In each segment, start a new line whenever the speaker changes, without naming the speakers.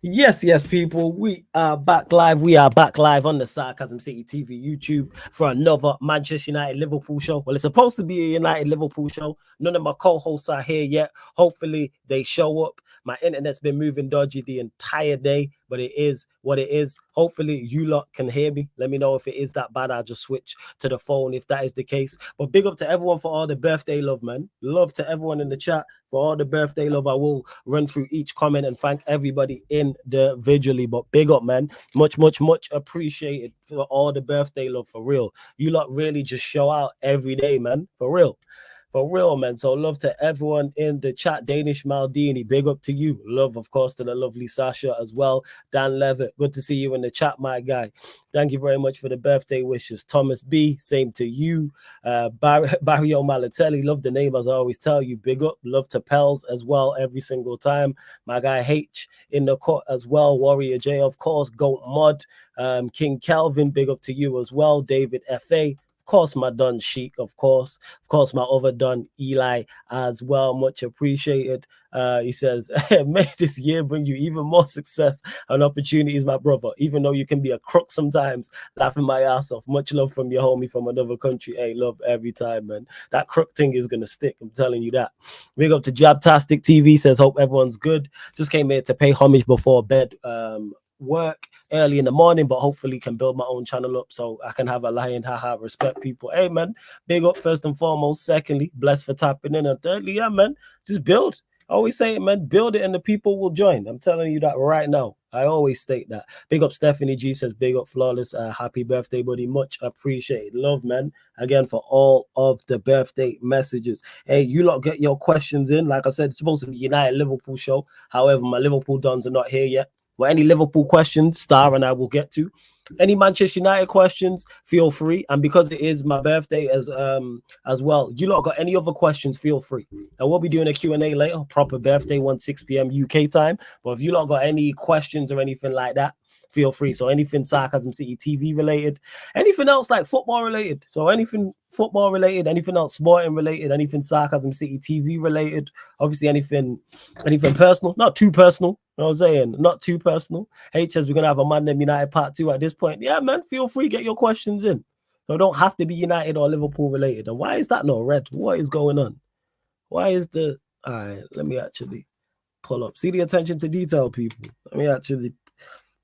Yes, yes, people. We are back live. We are back live on the Sarcasm City TV YouTube for another Manchester United Liverpool show. Well, it's supposed to be a United Liverpool show. None of my co-hosts are here yet. Hopefully, they show up. My internet's been moving dodgy the entire day, but it is what it is. Hopefully, you lot can hear me. Let me know if it is that bad. I'll just switch to the phone if that is the case. But big up to everyone for all the birthday love, man. Love to everyone in the chat for all the birthday love. I will run through each comment and thank everybody individually. But big up, man. Much, much, much appreciated for all the birthday love, for real. You lot really just show out every day, man. For real. For real, man. So love to everyone in the chat. Danish Maldini, big up to you. Love, of course, to the lovely Sasha as well. Dan Levitt, good to see you in the chat, my guy. Thank you very much for the birthday wishes. Thomas B, same to you. Barrio Malatelli, love the name as I always tell you. Big up. Love to Pels as well every single time. My guy H in the court as well. Warrior J, of course. Goat Mod. King Kelvin, big up to you as well. David F.A., course, my Don Sheik, of course, my other Don Eli as well, much appreciated. He says, may this year bring you even more success and opportunities, my brother, even though you can be a crook sometimes, laughing my ass off. Much love from your homie from another country. Hey, love every time, man. That crook thing is going to stick, I'm telling you that. Big up to Jabtastic TV, says, hope everyone's good. Just came here to pay homage before bed. Work early in the morning, but hopefully can build my own channel up so I can have a lion. Haha, respect people. Hey, man, big up first and foremost. Secondly, blessed for tapping in. And thirdly, yeah, man, just build. I always say it, man, build it and the people will join. I'm telling you that right now. I always state that. Big up Stephanie G, says big up Flawless. Happy birthday, buddy. Much appreciated. Love, man. Again, for all of the birthday messages. Hey, you lot get your questions in. Like I said, it's supposed to be United Liverpool show. However, my Liverpool dons are not here yet. Well, any Liverpool questions, Star and I will get to. Any Manchester United questions, feel free. And because it is my birthday as well, you lot got any other questions, feel free. And we'll be doing a Q&A later, proper birthday one, 6 p.m. UK time. But if you lot got any questions or anything like that, feel free. So anything Sarcasm City TV related, anything else like football related. So anything football related, anything else sporting related, anything Sarcasm City TV related, obviously anything personal, not too personal. You know what I'm saying? Not too personal. H says we're going to have a Man Them United part 2 at this point. Yeah, man, feel free, get your questions in. So don't have to be United or Liverpool related. And why is that not red? What is going on? Why is the... All right, let me actually pull up. See the attention to detail, people. Let me actually...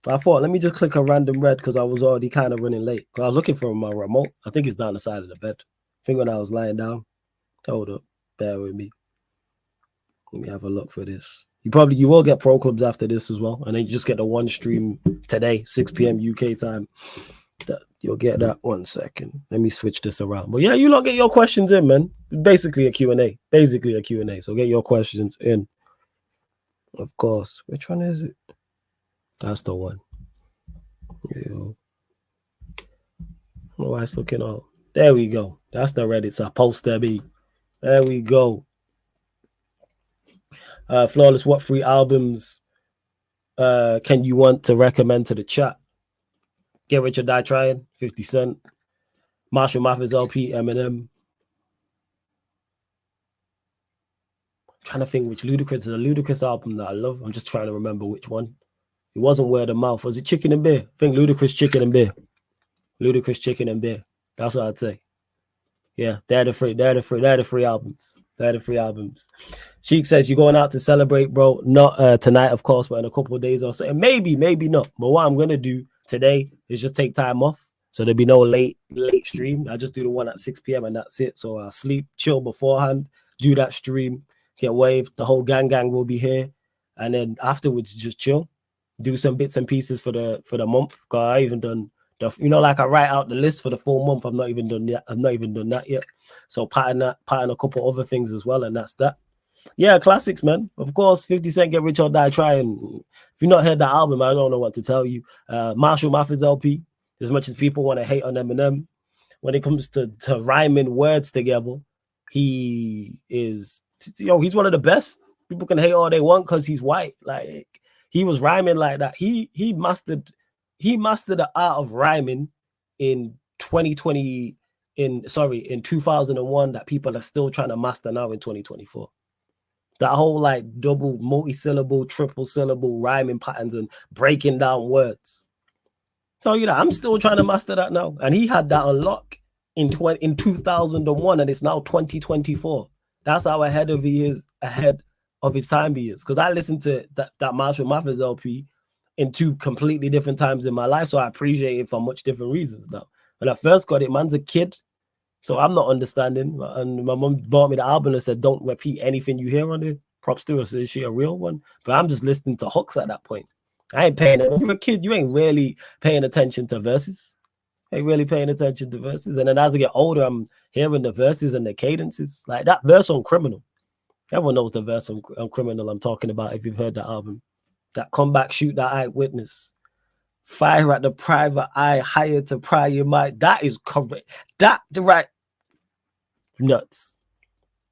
I thought, let me just click a random red because I was already kind of running late. Because I was looking for my remote. I think it's down the side of the bed. I think when I was lying down. Hold up. Bear with me. Let me have a look for this. You will get pro clubs after this as well. And then you just get the one stream today, 6 p.m. UK time. You'll get that. 1 second. Let me switch this around. But yeah, you lot get your questions in, man. Basically a Q&A. So get your questions in. Of course. Which one is it? That's the one. I don't know why it's looking all. There we go. That's the Reddit supposed to be. There we go. Flawless, what 3 albums can you want to recommend to the chat? Get Rich or Die Trying, 50 Cent. Marshall Mathers LP, Eminem. I'm trying to think which Ludacris is a Ludacris album that I love. I'm just trying to remember which one. It wasn't Word of Mouth. Was it Chicken and Beer? I think Ludacris Chicken and Beer. Ludacris Chicken and Beer. That's what I'd say. Yeah, they're the 3 albums. They're the 3 albums. Sheik says, you're going out to celebrate, bro. Not tonight, of course, but in a couple of days or so. And maybe not. But what I'm going to do today is just take time off. So there'll be no late stream. I just do the one at 6 p.m. and that's it. So I'll sleep, chill beforehand, do that stream, get waved. The whole gang will be here. And then afterwards, just chill. Do some bits and pieces for the month. Cause I even done like I write out the list for the full month. I've not even done that yet. So pattern a couple other things as well, and that's that. Yeah, classics, man. Of course, 50 Cent, Get Rich or Die Trying. If you've not heard that album, I don't know what to tell you. Marshall Mathers LP. As much as people want to hate on Eminem, when it comes to rhyming words together, he is he's one of the best. People can hate all they want because he's white. Like he was rhyming like that. He mastered the art of rhyming in 2020, in 2001 that people are still trying to master now in 2024. That whole like double, multi-syllable, triple syllable rhyming patterns and breaking down words. Tell you that I'm still trying to master that now. And he had that unlock in 2001, and it's now 2024. That's how ahead of his time he is. Because I listened to that Marshall Mathers LP in two completely different times in my life, so I appreciate it for much different reasons now. When I first got it, man's a kid, so I'm not understanding. And my mom bought me the album and said, "Don't repeat anything you hear on it." Props to her. So is she a real one? But I'm just listening to hooks at that point. I ain't paying it. When you're a kid, you ain't really paying attention to verses. Ain't really paying attention to verses. And then as I get older, I'm hearing the verses and the cadences. Like that verse on Criminal. Everyone knows the verse on Criminal I'm talking about if you've heard that album. That come back, shoot that eyewitness. Fire at the private eye, higher to pry your mind. That is correct. That the right nuts.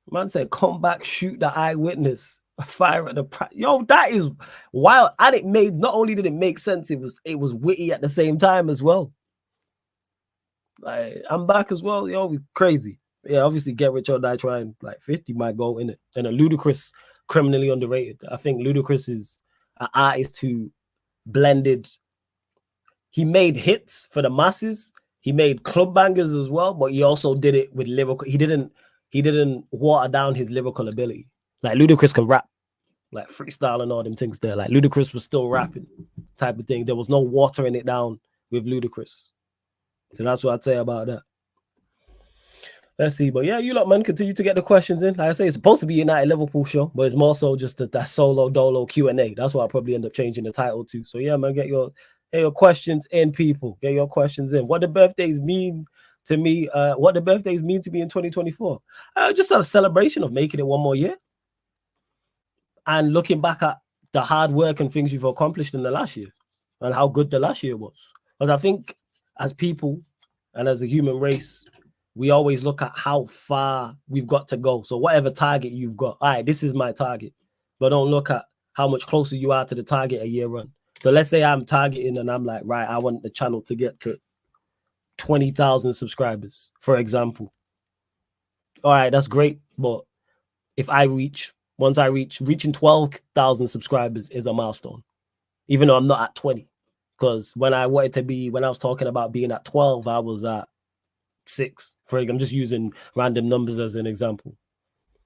Man said, come back, shoot the eyewitness. Fire at the yo, that is wild. And it made, not only did it make sense, it was witty at the same time as well. Like, I'm back as well, yo, crazy. Yeah, obviously Get Rich or Die Trying, like 50 might go in it. And a Ludacris, criminally underrated. I think Ludacris is an artist who blended, he made hits for the masses, he made club bangers as well, but he also did it with lyrical. He didn't water down his lyrical ability. Like Ludacris can rap, like freestyle and all them things there. Like Ludacris was still rapping, type of thing. There was no watering it down with Ludacris. So that's what I'd say about that. Let's see. But yeah, you lot, man, continue to get the questions in. Like I say, it's supposed to be a United Liverpool show, but it's more so just that solo dolo Q&A. That's what I'll probably end up changing the title to. So yeah, man, get your questions in, people. Get your questions in. What the birthdays mean to me? What the birthdays mean to me in 2024? Just a celebration of making it one more year. And looking back at the hard work and things you've accomplished in the last year and how good the last year was. Because I think as people and as a human race, we always look at how far we've got to go. So whatever target you've got, all right, this is my target. But don't look at how much closer you are to the target a year run. So let's say I'm targeting and I'm like, right, I want the channel to get to 20,000 subscribers, for example. All right, that's great. But if once I reaching 12,000 subscribers is a milestone, even though I'm not at 20. Because when I was talking about being at 12, I was at 6. I'm just using random numbers as an example.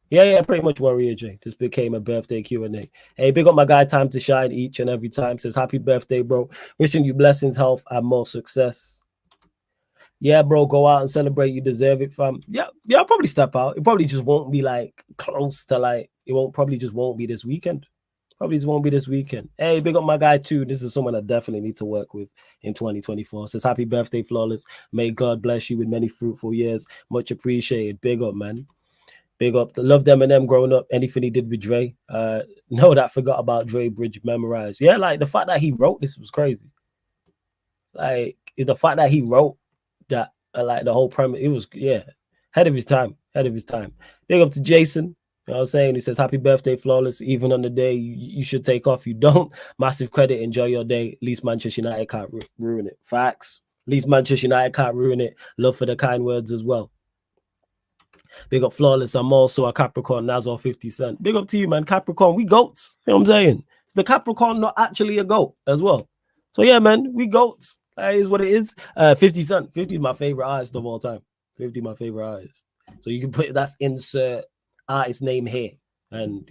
Yeah, pretty much Warrior J. This became a birthday Q&A. Hey, big up my guy, Time to Shine each and every time. Says, happy birthday, bro. Wishing you blessings, health, and more success. Yeah, bro, go out and celebrate. You deserve it, fam. Yeah, I'll probably step out. It probably just won't be like close to like, probably just won't be this weekend. Probably just won't be this weekend. Hey, big up my guy too. This is someone I definitely need to work with in 2024. Says, happy birthday, Flawless. May God bless you with many fruitful years. Much appreciated. Big up, man. Big up. Loved Eminem growing up. Anything he did with Dre. No, that forgot about Dre Bridge memorized. Yeah, like the fact that he wrote this was crazy. Like, is the fact that he wrote that, like the whole premise, it was, yeah, ahead of his time. Big up to Jason. You know what I'm saying? He says, happy birthday, Flawless. Even on the day you should take off, you don't. Massive credit. Enjoy your day. At least Manchester United can't ruin it. Facts. At least Manchester United can't ruin it. Love for the kind words as well. Big up, Flawless. I'm also a Capricorn. Nazar 50 Cent. Big up to you, man. Capricorn, we goats. You know what I'm saying? Is the Capricorn not actually a goat as well? So yeah, man, we goats. That is what it is. 50 Cent. 50 is my favorite artist of all time. 50 my favorite artist. So you can put that's insert artist name here. And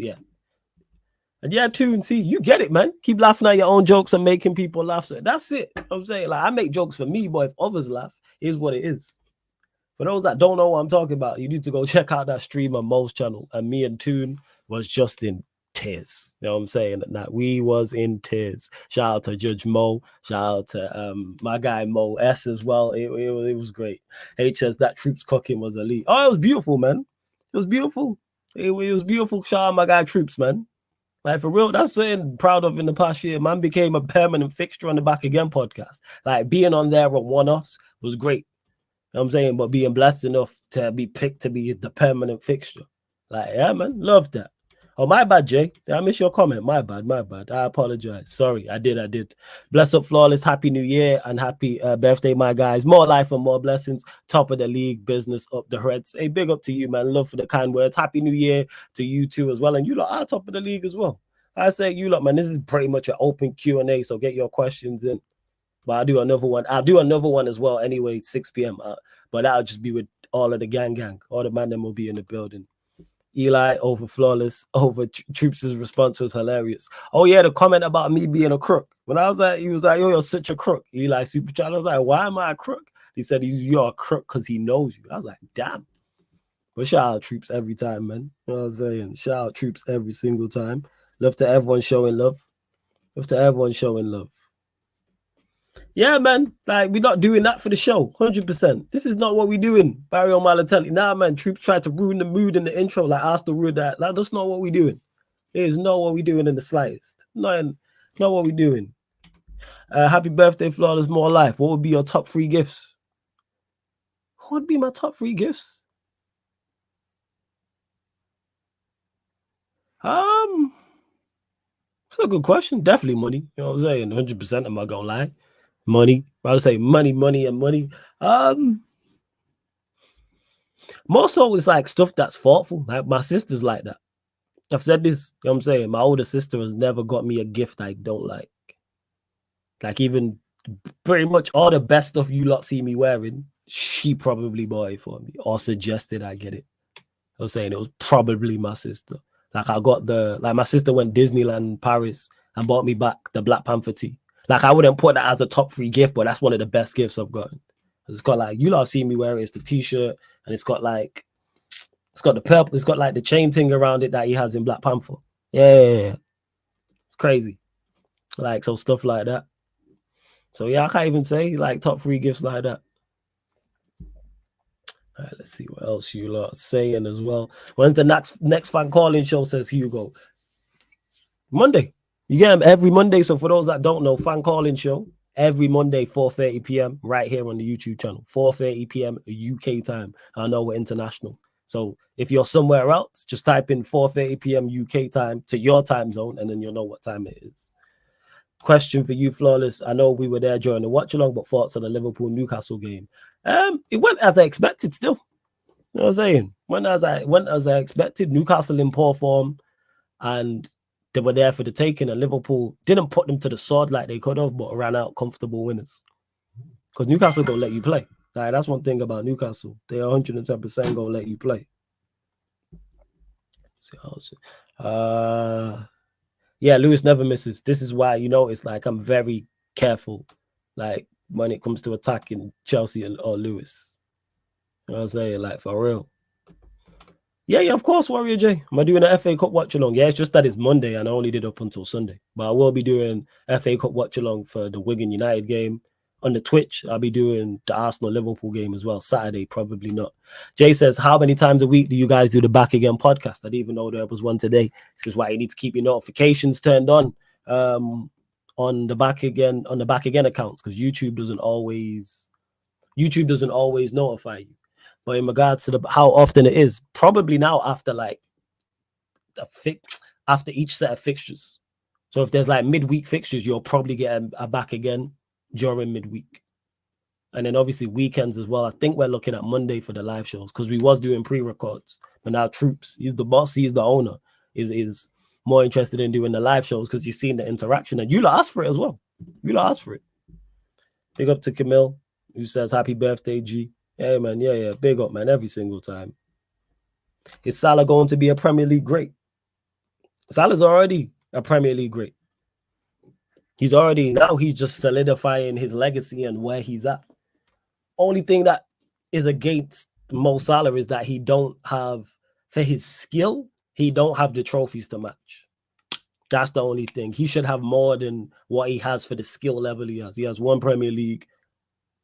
yeah, Tune, see, you get it, man. Keep laughing at your own jokes and making people laugh. So that's it. You know what I'm saying, like, I make jokes for me, but if others laugh, is what it is. For those that don't know what I'm talking about, you need to go check out that stream on Mo's channel. And me and Tune was just in tears. You know what I'm saying? That we was in tears. Shout out to Judge Mo. Shout out to my guy Mo S as well. It was great. HS, that troops cooking was elite. Oh, it was beautiful, man. It was beautiful. It was beautiful. Shout out my guy Troops, man. Like, for real, that's something proud of in the past year. Man became a permanent fixture on the Back Again podcast. Like, being on there at one-offs was great. You know what I'm saying? But being blessed enough to be picked to be the permanent fixture. Like, yeah, man, love that. Oh, my bad, Jay. Did I miss your comment? My bad, my bad. I apologize. Sorry, I did. Bless up, flawless. Happy New Year and happy birthday, my guys. More life and more blessings. Top of the league, business up the Reds. Hey, big up to you, man. Love for the kind words. Happy New Year to you too as well. And you lot are top of the league as well. I say you lot, man. This is pretty much an open Q&A, so get your questions in. But I'll do another one. I'll do another one as well anyway, 6 p.m. But that'll just be with all of the gang. All the man them will be in the building. Eli over flawless, over Troops' response was hilarious. Oh yeah, the comment about me being a crook. When I was like, he was like, yo, you're such a crook. Eli super chat. I was like, why am I a crook? He said you're a crook because he knows you. I was like, damn. But shout out Troops every time, man. You know what I'm saying? Shout out Troops every single time. Love to everyone showing love. Love to everyone showing love. Yeah, man. Like, we're not doing that for the show. 100%. This is not what we're doing. Barry O'Malley. Nah, man. Troops tried to ruin the mood in the intro. Like, Arsenal ruined that. Like, that's not what we're doing. It is not what we're doing in the slightest. Not what we're doing. Happy birthday, Flawless. More life. What would be your top 3 gifts? What would be my top 3 gifts? That's a good question. Definitely money. You know what I'm saying? 100%. I'm not gonna lie. Money. I would say money. More so it's like stuff that's thoughtful. Like my sister's like that. I've said this, you know what I'm saying? My older sister has never got me a gift I don't like. Like even pretty much all the best stuff you lot see me wearing, she probably bought it for me or suggested I get it. I was saying it was probably my sister. Like I got my sister went Disneyland Paris and bought me back the Black Panther tee. Like I wouldn't put that as a top 3 gift, but that's one of the best gifts I've gotten. It's got like, you lot have seen me wear it. It's the t-shirt and it's got the purple. It's got like the chain thing around it that he has in Black Panther. Yeah. It's crazy. Like, so stuff like that. So yeah, I can't even say like top 3 gifts like that. All right, let's see what else you lot are saying as well. When's the next fan calling show, says Hugo? Monday. You get them every Monday. So for those that don't know, fan calling show every Monday, 4:30 p.m. right here on the YouTube channel. 4:30 p.m. UK time. I know we're international. So if you're somewhere else, just type in 4:30 p.m. UK time to your time zone, and then you'll know what time it is. Question for you, Flawless. I know we were there during the watch along, but thoughts on the Liverpool-Newcastle game? It went as I expected still. You know what I'm saying? Went as I expected. Newcastle in poor form, and they were there for the taking, and Liverpool didn't put them to the sword like they could have, but ran out comfortable winners. Because Newcastle don't let you play. Like, that's one thing about Newcastle. They're 110% gonna let you play. Yeah, Lewis never misses. This is why, you know, it's like I'm very careful, like when it comes to attacking Chelsea or Lewis. You know what I'm saying? Like, for real. Yeah, of course, Warrior J. Am I doing an FA Cup watch along? Yeah, it's just that it's Monday and I only did up until Sunday. But I will be doing FA Cup watch along for the Wigan United game. On the Twitch, I'll be doing the Arsenal-Liverpool game as well. Saturday, probably not. Jay says, how many times a week do you guys do the Back Again podcast? I didn't even know there was one today. This is why you need to keep your notifications turned on the Back Again accounts, because YouTube doesn't always notify you. But in regards to how often it is, probably now after like after each set of fixtures. So if there's like midweek fixtures, you'll probably get a Back Again during midweek. And then obviously weekends as well. I think we're looking at Monday for the live shows, because we was doing pre-records. But now Troops, he's the boss, he's the owner, is more interested in doing the live shows because he's seen the interaction. And you lot asked for it as well. You lot asked for it. Big up to Camille, who says, happy birthday, G. Yeah, man. Yeah. Big up, man. Every single time. Is Salah going to be a Premier League great? Salah's already a Premier League great. He's just solidifying his legacy and where he's at. Only thing that is against Mo Salah is that he don't have, for his skill, he don't have the trophies to match. That's the only thing. He should have more than what he has for the skill level he has. He has 1 Premier League.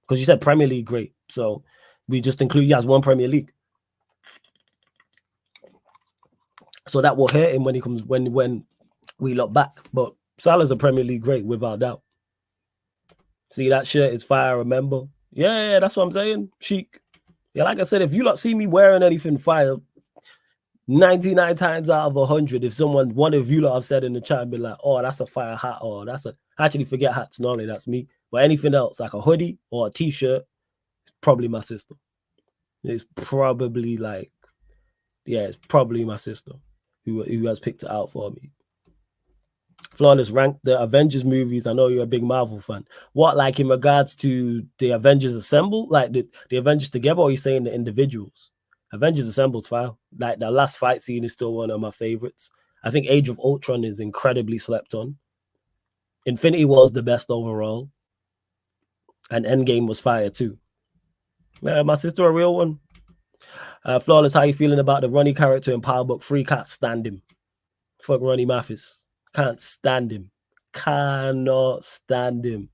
Because you said Premier League great. So we just include he has 1 Premier League. So that will hurt him when he comes when we look back. But Salah's a Premier League great, without doubt. See, that shirt is fire, remember? Yeah, that's what I'm saying. Chic. Yeah, like I said, if you lot see me wearing anything fire, 99 times out of 100, if one of you lot have said in the chat and be like, oh, that's a fire hat, or that's a, actually forget hats, normally that's me. But anything else, like a hoodie or a t-shirt, it's probably my sister. It's probably like, yeah, it's probably my sister who has picked it out for me. Flawless, rank the Avengers movies. I know you're a big Marvel fan. What, like in regards to the Avengers Assemble, like the Avengers together, or are you saying the individuals? Avengers Assemble's fine. Like the last fight scene is still one of my favorites. I think Age of Ultron is incredibly slept on. Infinity War was the best overall. And Endgame was fire too. My sister a real one. Flawless, how you feeling about the Ronnie character in Power Book 3? Can't stand him. Fuck Ronnie Mathis. Can't stand him. Cannot stand him.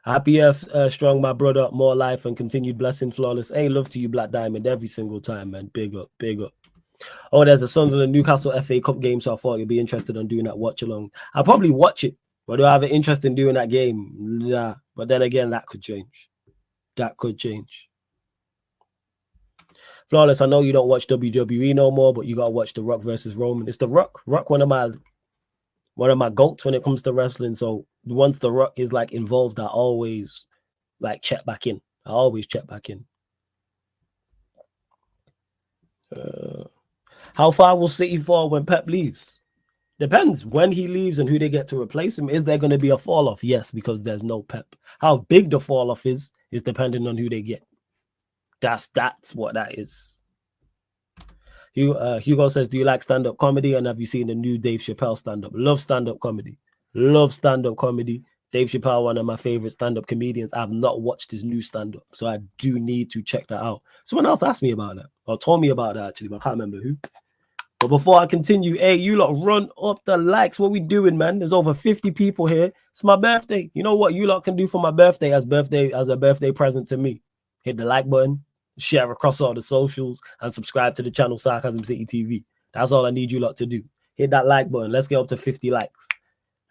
Happy Earth, strong, my brother. More life and continued blessing, Flawless. Hey, love to you, Black Diamond, every single time, man. Big up, big up. Oh, there's a Sunderland Newcastle FA Cup game, so I thought you'd be interested in doing that watch along. I'll probably watch it, but do I have an interest in doing that game? Nah. But then again, that could change. That could change. Flawless, I know you don't watch WWE no more, but you gotta watch The Rock versus Roman. It's The Rock. Rock, one of my goats when it comes to wrestling. So once The Rock is like involved, I always like check back in. I always check back in. How far will City fall when Pep leaves? Depends when he leaves and who they get to replace him. Is there going to be a fall off? Yes, because there's no Pep. How big the fall off is depending on who they get. That's what that is. Hugo says, do you like stand-up comedy? And have you seen the new Dave Chappelle stand-up? Love stand-up comedy. Love stand-up comedy. Dave Chappelle, one of my favorite stand-up comedians. I've not watched his new stand-up, so I do need to check that out. Someone else asked me about that, or told me about that actually, but I can't remember who. But before I continue, hey, you lot, run up the likes. What we doing, man? There's over 50 people here. It's my birthday. You know what you lot can do for my birthday as a birthday present to me? Hit the like button, share across all the socials, and subscribe to the channel Sarcasm City TV. That's all I need you lot to do. Hit that like button. Let's get up to 50 likes.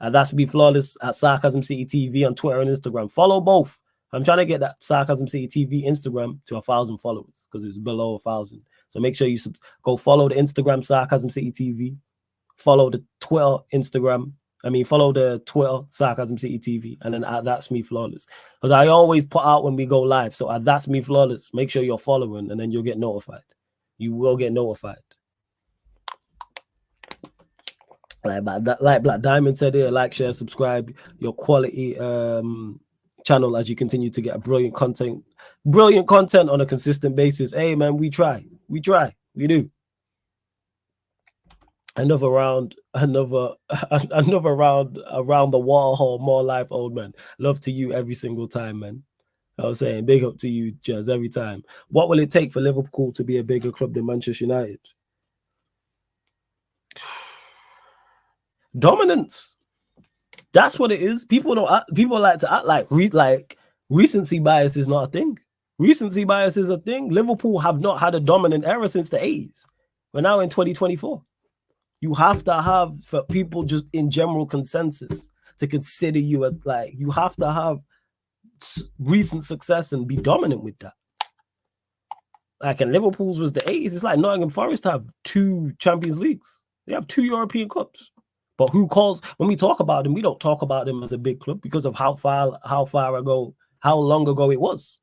And that's me, Flawless, at Sarcasm City TV on Twitter and Instagram. Follow both. I'm trying to get that Sarcasm City TV Instagram to 1,000 followers because it's below 1,000. So make sure you go follow the Instagram Sarcasm City TV. Follow the Twitter follow the Twitter Sarcasm City TV, and then That's Me Flawless. Because I always put out when we go live. So That's Me Flawless. Make sure you're following, and then you'll get notified. You will get notified. Like Black Diamond said here, like, share, subscribe, your quality channel as you continue to get brilliant content on a consistent basis. Hey man, we try, we do. Another round around the wall hall, more life, old man. Love to you every single time, man. I was saying, big up to you, Jazz, every time. What will it take for Liverpool to be a bigger club than Manchester United? Dominance. That's what it is. People like to act like recency bias is not a thing. Recency bias is a thing. Liverpool have not had a dominant era since the 80s. We're now in 2024. You have to have, for people just in general consensus, to consider you you have to have recent success and be dominant with that. Like, and Liverpool's was the 80s. It's like Nottingham Forest have 2 Champions Leagues. They have 2 European Cups. But when we talk about them, we don't talk about them as a big club because of how long ago it was.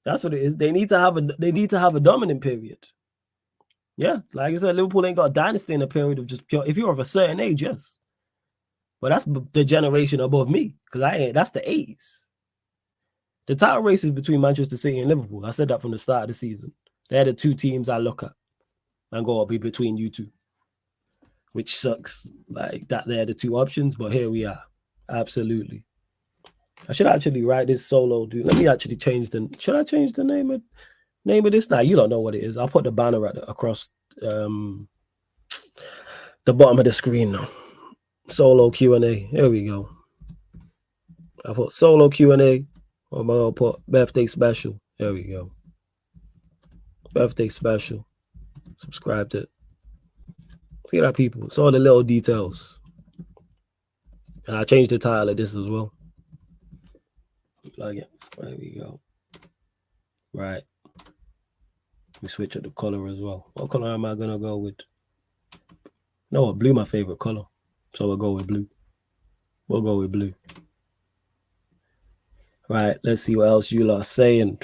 That's what it is. They need to have a dominant period. Yeah, like I said, Liverpool ain't got a dynasty in a period of just pure. If you're of a certain age, yes. But that's the generation above me, because that's the 80s. The title race is between Manchester City and Liverpool. I said that from the start of the season. They're the 2 teams I look at and go, I'll be between you 2. Which sucks, like that they're the 2 options, but here we are. Absolutely. I should actually write this solo, dude. Let me actually change should I change the name of this? Now, you don't know what it is. I'll put the banner across the bottom of the screen now. Solo Q&A. Here we go. I put solo Q&A. I'm gonna put birthday special. There we go. Birthday special. Subscribe to it. See that, people. It's all the little details. And I changed the title of this as well. Plugins. There we go. Right. We switch up the color as well. What color am I gonna go with? No, what, blue my favorite color, so we'll go with blue. We'll go with blue. Right, let's see what else you lot are saying.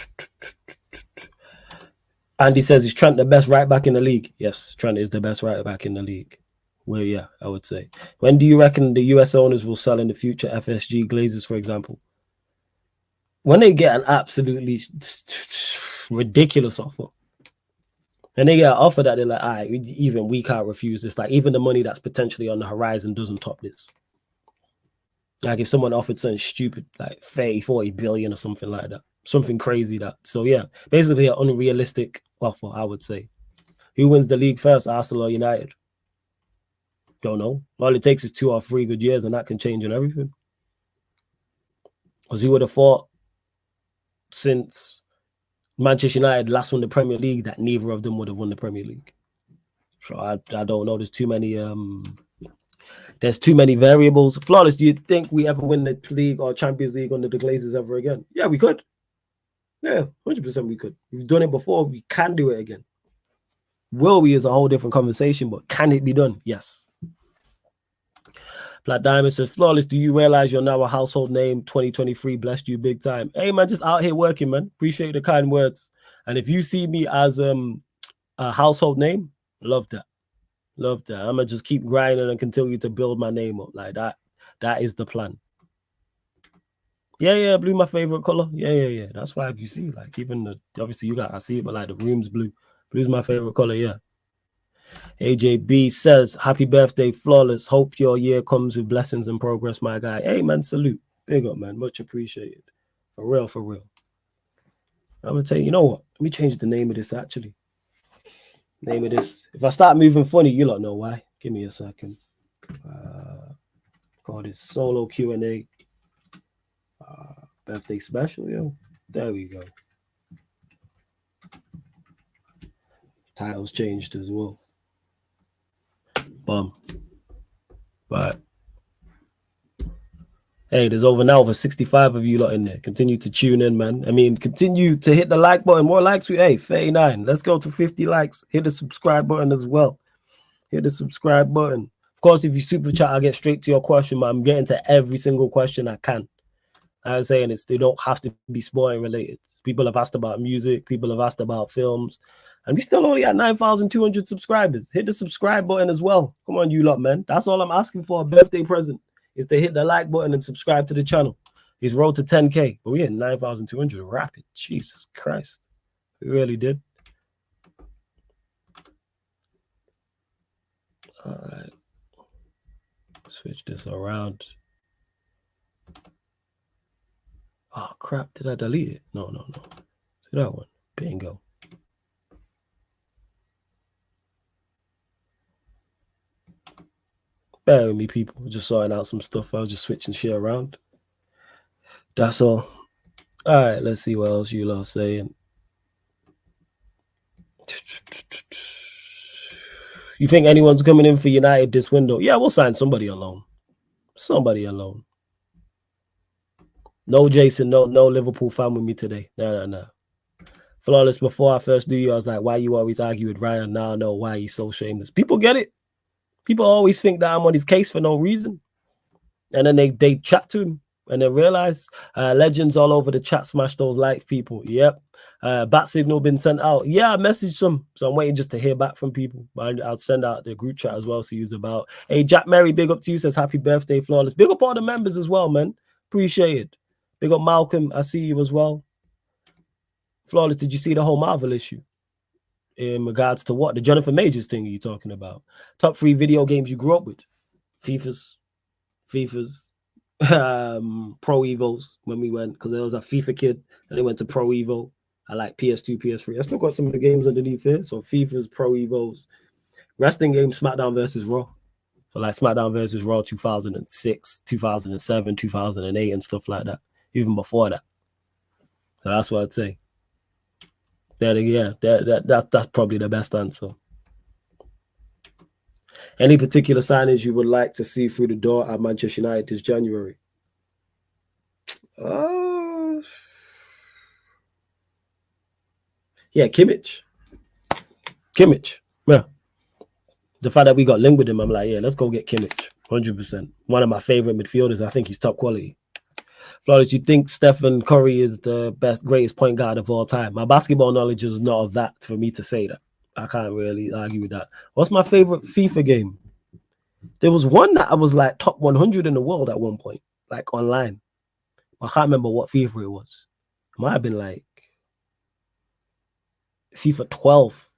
Andy says, is Trent the best right back in the league? Yes, Trent is the best right back in the league. Well, yeah, I would say. When do you reckon the US owners will sell in the future? FSG, Glazers, for example. When they get an absolutely ridiculous offer, and they get an offer that they're like, all right, even we can't refuse this. Like, even the money that's potentially on the horizon doesn't top this. Like, if someone offered something stupid, like 30, 40 billion or something like that, something crazy that. So, yeah, basically an unrealistic offer, I would say. Who wins the league first, Arsenal or United? Don't know. All it takes is 2 or 3 good years, and that can change on everything. Because you would have thought since Manchester United last won the Premier League that neither of them would have won the Premier League. So I don't know. There's too many variables. Flawless, do you think we ever win the league or Champions League under the Glazers ever again? Yeah, we could. Yeah, 100% we could. We've done it before. We can do it again. Will we is a whole different conversation, but can it be done? Yes. Black Diamond says, Flawless, do you realize you're now a household name? 2023 blessed you big time. Hey, man, just out here working, man. Appreciate the kind words. And if you see me as a household name, love that. Love that. I'm going to just keep grinding and continue to build my name up like that. That is the plan. Yeah, blue my favorite color. Yeah. That's why if you see, like, even obviously you got, I see it, but like the room's blue. Blue's my favorite color, yeah. AJB says, happy birthday, Flawless. Hope your year comes with blessings and progress, my guy. Hey, man, salute. Big up, man. Much appreciated. For real, for real. I'm going to tell you, you know what? Let me change the name of this, actually. Name of this. If I start moving funny, you lot know why. Give me a second. Call this solo Q&A. Birthday special, yo. There we go. Titles changed as well. Bum. But hey, there's over 65 of you lot in there. Continue to tune in, man. I mean, continue to hit the like button. More likes. Hey, 39. Let's go to 50 likes. Hit the subscribe button as well. Hit the subscribe button. Of course, if you super chat, I'll get straight to your question, but I'm getting to every single question I can. I'm saying they don't have to be sporting related. People have asked about music. People have asked about films. And we still only at 9,200 subscribers. Hit the subscribe button as well. Come on, you lot, man. That's all I'm asking for. A birthday present is to hit the like button and subscribe to the channel. He's road to 10K. But we hit 9,200 rapid. Jesus Christ. We really did. All right. Switch this around. Oh, crap. Did I delete it? No. See that one? Bingo. Bear with me, people. Just sorting out some stuff. I was just switching shit around. That's all. All right, let's see what else you lot are saying. You think anyone's coming in for United this window? Yeah, we'll sign somebody on loan. Somebody on loan. No, Jason, no Liverpool fan with me today. No. Flawless, before I first knew you, I was like, why you always argue with Ryan? Now I know why he's so shameless. People get it. People always think that I'm on his case for no reason. And then they chat to him and they realize legends all over the chat, smash those like people. Yep. Bat signal been sent out. Yeah, I messaged some. So I'm waiting just to hear back from people. But I'll send out the group chat as well. So use about. Hey, Jack Mary, big up to you. Says happy birthday, Flawless. Big up all the members as well, man. Appreciate it. Big up Malcolm. I see you as well. Flawless, did you see the whole Marvel issue? In regards to what? The Jonathan Majors thing you talking about? Top 3 video games you grew up with? FIFA's, Pro Evos when we went, because there was a FIFA kid and they went to Pro Evo. I like PS2, PS3. I still got some of the games underneath here. So FIFA's, Pro Evos, wrestling games, SmackDown versus Raw. So like SmackDown versus Raw 2006, 2007, 2008 and stuff like that. Even before that. So that's what I'd say. That's probably the best answer. Any particular signings you would like to see through the door at Manchester United this January? Yeah, Kimmich. Kimmich. Yeah. The fact that we got linked with him, I'm like, yeah, let's go get Kimmich. 100%. One of my favorite midfielders. I think he's top quality. Flawless, you think Stephen Curry is the greatest point guard of all time? My basketball knowledge is not of that for me to say that. I can't really argue with that. What's my favorite FIFA game? There was one that I was like top 100 in the world at one point, like online. I can't remember what FIFA it was. It might have been like FIFA 12,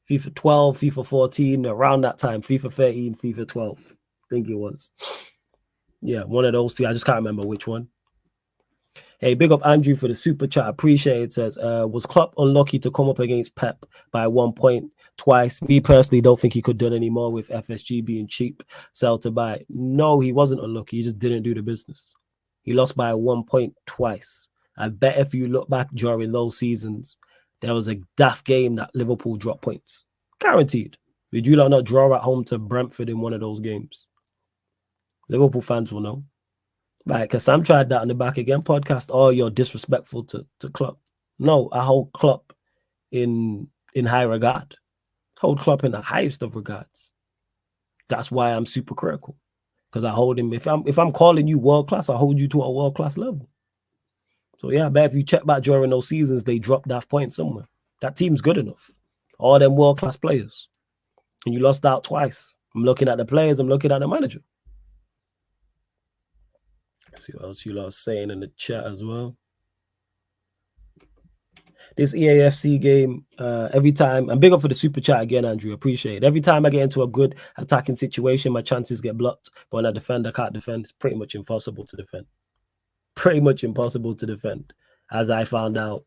FIFA 12, FIFA 14, around that time, FIFA 13, FIFA 12. I think it was. Yeah, one of those two. I just can't remember which one. Hey, big up Andrew for the super chat. Appreciate it. Says, was Klopp unlucky to come up against Pep by 1 point twice? Me personally don't think he could have done any more with FSG being cheap, sell to buy. No, he wasn't unlucky. He just didn't do the business. He lost by 1 point twice. I bet if you look back during those seasons, there was a daft game that Liverpool dropped points. Guaranteed. Did you not draw at home to Brentford in one of those games? Liverpool fans will know. Right, because Sam tried that on the Back Again podcast. Oh, you're disrespectful to Klopp. No, I hold Klopp in high regard. Hold Klopp in the highest of regards. That's why I'm super critical. Because I hold him. If I'm calling you world class, I hold you to a world class level. So yeah, but if you check back during those seasons, they dropped that point somewhere. That team's good enough. All them world class players. And you lost out twice. I'm looking at the players, I'm looking at the manager. Let's see what else you lot are saying in the chat as well. This EAFC game, every time, I'm big up for the super chat again, Andrew. Appreciate it. Every time I get into a good attacking situation, my chances get blocked. But when I defend, I can't defend. It's pretty much impossible to defend. Pretty much impossible to defend, as I found out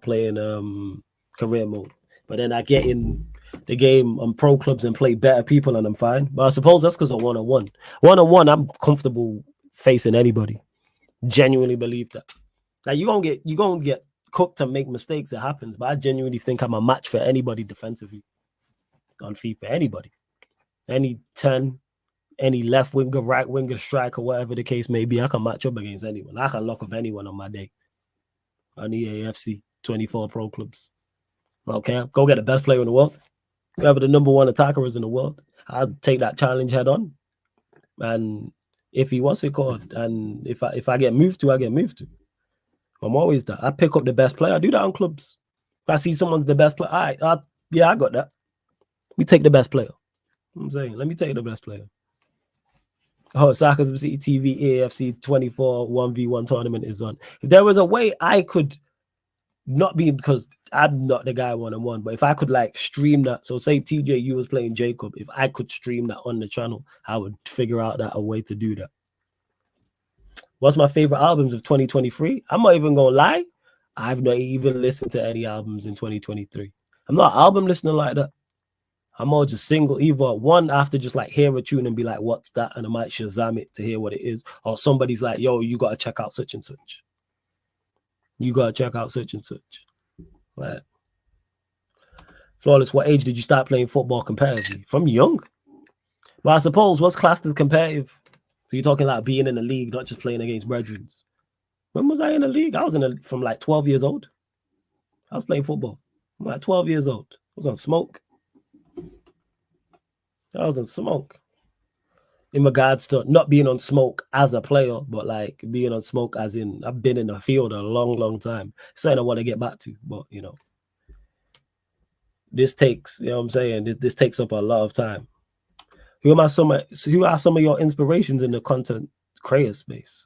playing career mode. But then I get in the game on pro clubs and play better people and I'm fine. But I suppose that's because of one-on-one. One-on-one, I'm comfortable facing anybody. Genuinely believe that. Like you're gonna get cooked and make mistakes. It happens, but I genuinely think I'm a match for anybody defensively on FIFA. Anybody, any 10, any left winger, right winger, striker, whatever the case may be, I can match up against anyone. I can lock up anyone on my day on EAFC 24 pro clubs. Okay, go get the best player in the world. Whoever the number one attacker is in the world, I'll take that challenge head on. And if he wants it called, and if I get moved to, I get moved to. I'm always that. I pick up the best player. I do that on clubs. If I see someone's the best player, I got that. We take the best player. You know I'm saying, let me take the best player. Oh, Sarcasm City TV AFC 24 1v1 tournament is on. If there was a way I could not be, because I'm not the guy one-on-one, but if I could like stream that, so say TJ, you was playing Jacob, if I could stream that on the channel, I would figure out a way to do that. What's my favorite albums of 2023? I'm not even gonna lie. I've not even listened to any albums in 2023. I'm not album listener like that. I'm all just single. Either one, I have to just like hear a tune and be like, what's that? And I might Shazam it to hear what it is. Or somebody's like, yo, you got to check out such and such. You got to check out such and such. Right. Flawless, what age did you start playing football competitively? From young. Well, I suppose what's classed as competitive? So you're talking like being in a league, not just playing against brethren. When was I in a league? I was from like 12 years old. I was playing football. I'm like 12 years old. I was on smoke. In regards to not being on smoke as a player, but like being on smoke as in I've been in the field a long, long time. Something I want to get back to, but you know, this takes, you know what I'm saying? This takes up a lot of time. Who are some of your inspirations in the content creator space?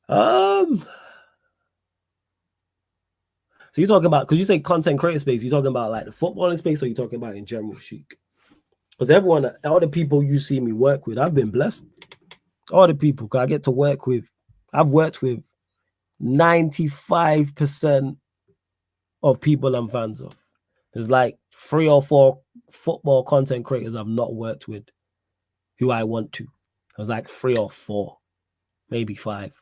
So you're talking about, because you say content creator space, you're talking about like the footballing space, or you're talking about in general, Sheik? Because all the people you see me work with, I've been blessed. All the people, because I get to work with, I've worked with 95% of people I'm fans of. There's like 3 or 4 football content creators I've not worked with who I want to. There's like 3 or 4, maybe 5.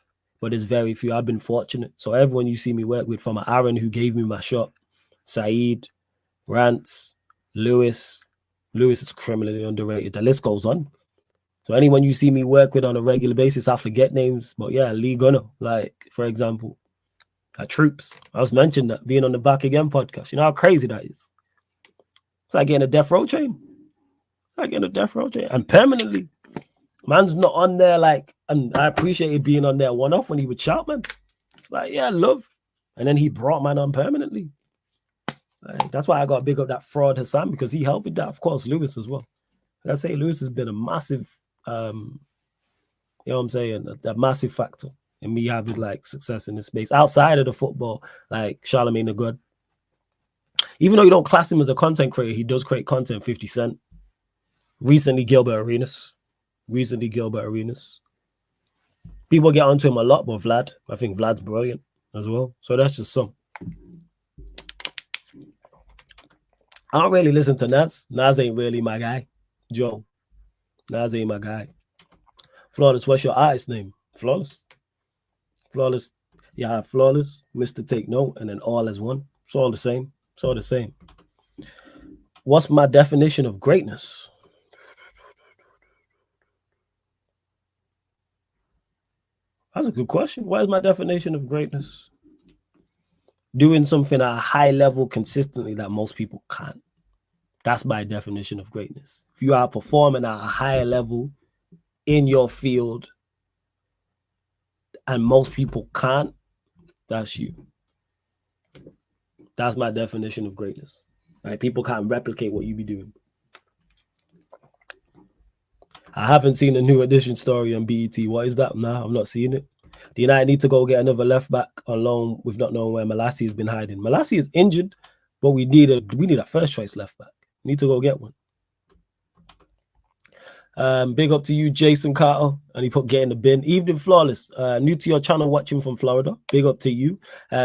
But there's very few. I've been fortunate. So everyone you see me work with, from Aaron, who gave me my shot, Saeed, Rance, Lewis. Lewis is criminally underrated. The list goes on. So anyone you see me work with on a regular basis, I forget names. But yeah, Lee Gunner, like, for example. Troops. I was mentioning that being on the Back Again podcast. You know how crazy that is. It's like getting a death row chain. Like getting a death row chain. And permanently. Man's not on there like, and I appreciated being on there one-off when he would shout, man. It's like, yeah, love. And then he brought man on permanently. Like, that's why I got to big up that fraud Hassan, because he helped with that. Of course, Lewis as well. Like I say, Lewis has been a massive, you know what I'm saying, a massive factor in me having like success in this space outside of the football, like Charlemagne the God. Even though you don't class him as a content creator, he does create content. 50 Cent. Recently, Gilbert Arenas. People get onto him a lot, but Vlad, I think Vlad's brilliant as well. So that's just some. I don't really listen to Nas. Nas ain't really my guy. Joe. Nas ain't my guy. Flawless, what's your artist name? Flawless. Flawless. Yeah, Flawless, Mr. Take Note, and then All as One. It's all the same. It's all the same. What's my definition of greatness? That's a good question. What is my definition of greatness? Doing something at a high level consistently that most people can't. That's my definition of greatness. If you are performing at a higher level in your field and most people can't, that's you. That's my definition of greatness. Right? People can't replicate what you be doing. I haven't seen a New Edition story on BET. What is that? Nah, I'm not seeing it. The United need to go get another left back on loan with not knowing where Malassi has been hiding. Malassi is injured, but we need a first choice left back. We need to go get one. Big up to you, Jason Carter, and he put get in the bin. Evening Flawless, new to your channel, watching from Florida. Big up to you.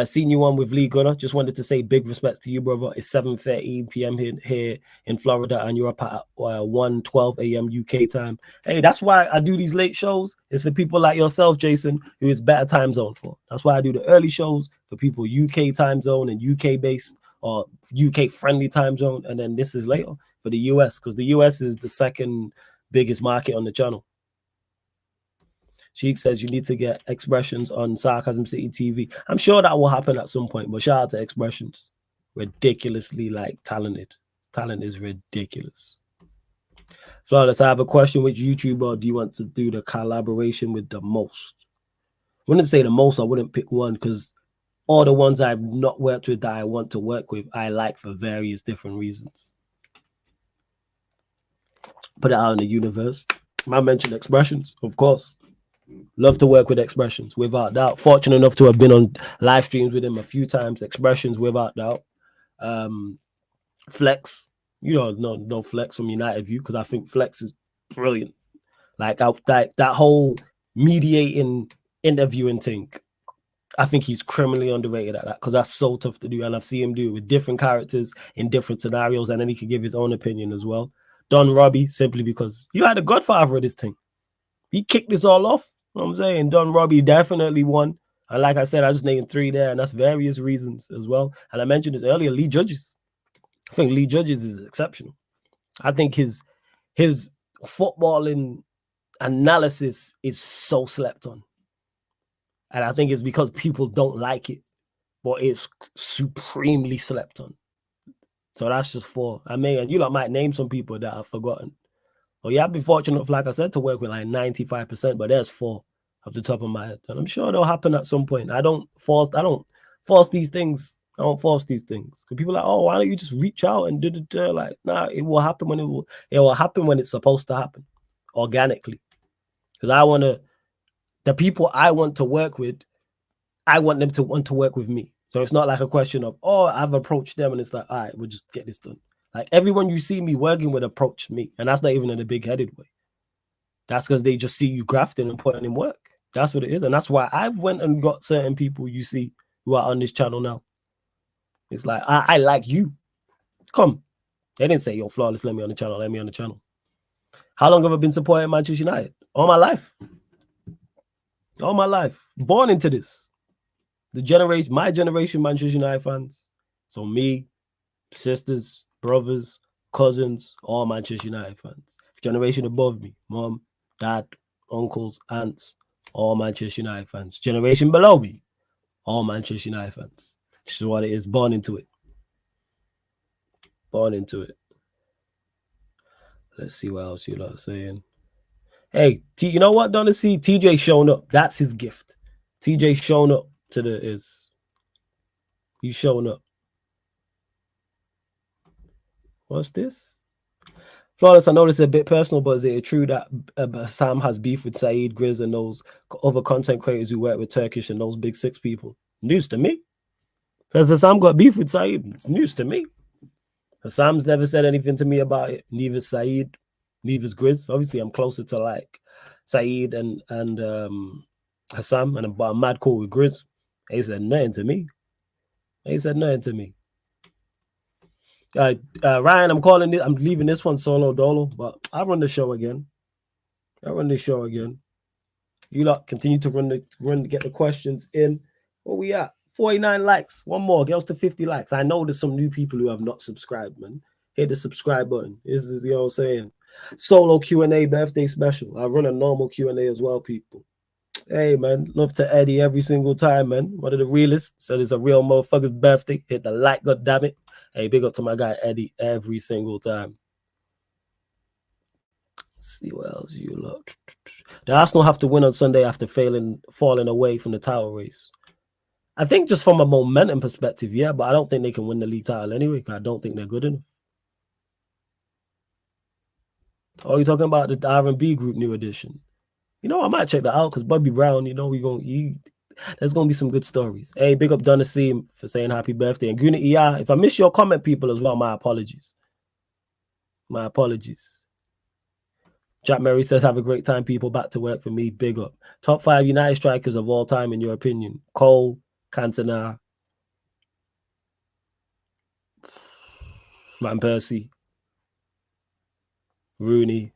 Seen you on with Lee Gunner. Just wanted to say big respects to you, brother. It's 7:13 p.m. here in Florida, and you're up at 1:12 a.m. UK time. Hey, that's why I do these late shows. It's for people like yourself, Jason, who is better time zone for. That's why I do the early shows for people UK time zone and UK based or UK friendly time zone, and then this is later for the US, because the US is the second biggest market on the channel. Sheik says you need to get Expressions on Sarcasm City TV. I'm sure that will happen at some point, but shout out to Expressions. Ridiculously talented. Talent is ridiculous. Flawless, I have a question. Which YouTuber do you want to do the collaboration with the most? I wouldn't say the most. I wouldn't pick one, because all the ones I've not worked with that I want to work with, I like for various different reasons. Put it out in the universe. I mentioned Expressions, of course. Love to work with Expressions, without doubt. Fortunate enough to have been on live streams with him a few times. Expressions, without doubt. Flex, you don't know Flex from United View, because I think Flex is brilliant. Like that whole mediating, interviewing thing. I think he's criminally underrated at that, because that's so tough to do, and I've seen him do it with different characters in different scenarios, and then he can give his own opinion as well. Don Robbie, simply because you had a godfather of this thing. He kicked this all off. You know what I'm saying? Don Robbie definitely won. And like I said, I just named 3 there, and that's various reasons as well. And I mentioned this earlier, Lee Judges. I think Lee Judges is exceptional. I think his footballing analysis is so slept on. And I think it's because people don't like it, but it's supremely slept on. So that's just 4. I mean, you lot might name some people that I've forgotten. Oh yeah, I've been fortunate, like I said, to work with like 95%, but there's 4 off the top of my head. And I'm sure they'll happen at some point. I don't force these things. I don't force these things. Because people are like, oh, why don't you just reach out and do the like, nah, it will happen when it will happen when it's supposed to happen. Organically. Because the people I want to work with, I want them to want to work with me. So it's not like a question of, oh, I've approached them and it's like, all right, we'll just get this done. Like everyone you see me working with approached me. And that's not even in a big-headed way. That's because they just see you grafting and putting in work. That's what it is. And that's why I've went and got certain people you see who are on this channel now. It's like, I like you. Come. They didn't say, yo, Flawless, let me on the channel. Let me on the channel. How long have I been supporting Manchester United? All my life. All my life. Born into this. My generation, Manchester United fans. So me, sisters, brothers, cousins, all Manchester United fans. Generation above me, mom, dad, uncles, aunts, all Manchester United fans. Generation below me, All Manchester United fans. Which is what it is. Born into it. Born into it. Let's see what else you lot are saying. Hey, you know what, Donna C? TJ showing up. That's his gift. TJ showing up to the is. He's showing up. What's this? Flawless, I know this is a bit personal, but is it true that Sam has beef with Saeed, Grizz, and those other content creators who work with Turkish and those big six people? News to me. Has Sam got beef with Saeed? It's news to me. Sam's never said anything to me about it. Neither Saeed, neither Grizz. Obviously, I'm closer to like Saeed and Hassam, and I'm mad cool with Grizz. He said nothing to me. He said nothing to me. Ryan, I'm calling it. I'm leaving this one solo dolo, but I'll run the show again. You lot continue to get the questions in. Where we at? 49 likes. One more. Get us to 50 likes. I know there's some new people who have not subscribed, man. Hit the subscribe button. This is, you know what I'm saying? Solo Q&A birthday special. I run a normal Q&A as well, people. Hey, man. Love to Eddie every single time, man. One of the realists. So it's a real motherfucker's birthday. Hit the like, god damn it. Hey, big up to my guy Eddie every single time. Let's see what else you look. The Arsenal have to win on Sunday after falling away from the title race. I think just from a momentum perspective, yeah, but I don't think they can win the league title anyway, because I don't think they're good enough. Oh, you're talking about the R&B group new edition. You know, I might check that out because Bobby Brown, you know, there's going to be some good stories. Hey, big up Donna C for saying happy birthday. And Guna ER, if I miss your comment, people, as well, my apologies. My apologies. Jack Murray says, have a great time, people. Back to work for me. Big up. Top 5 United strikers of all time, in your opinion. Cole, Cantona, Van Persie, Rooney.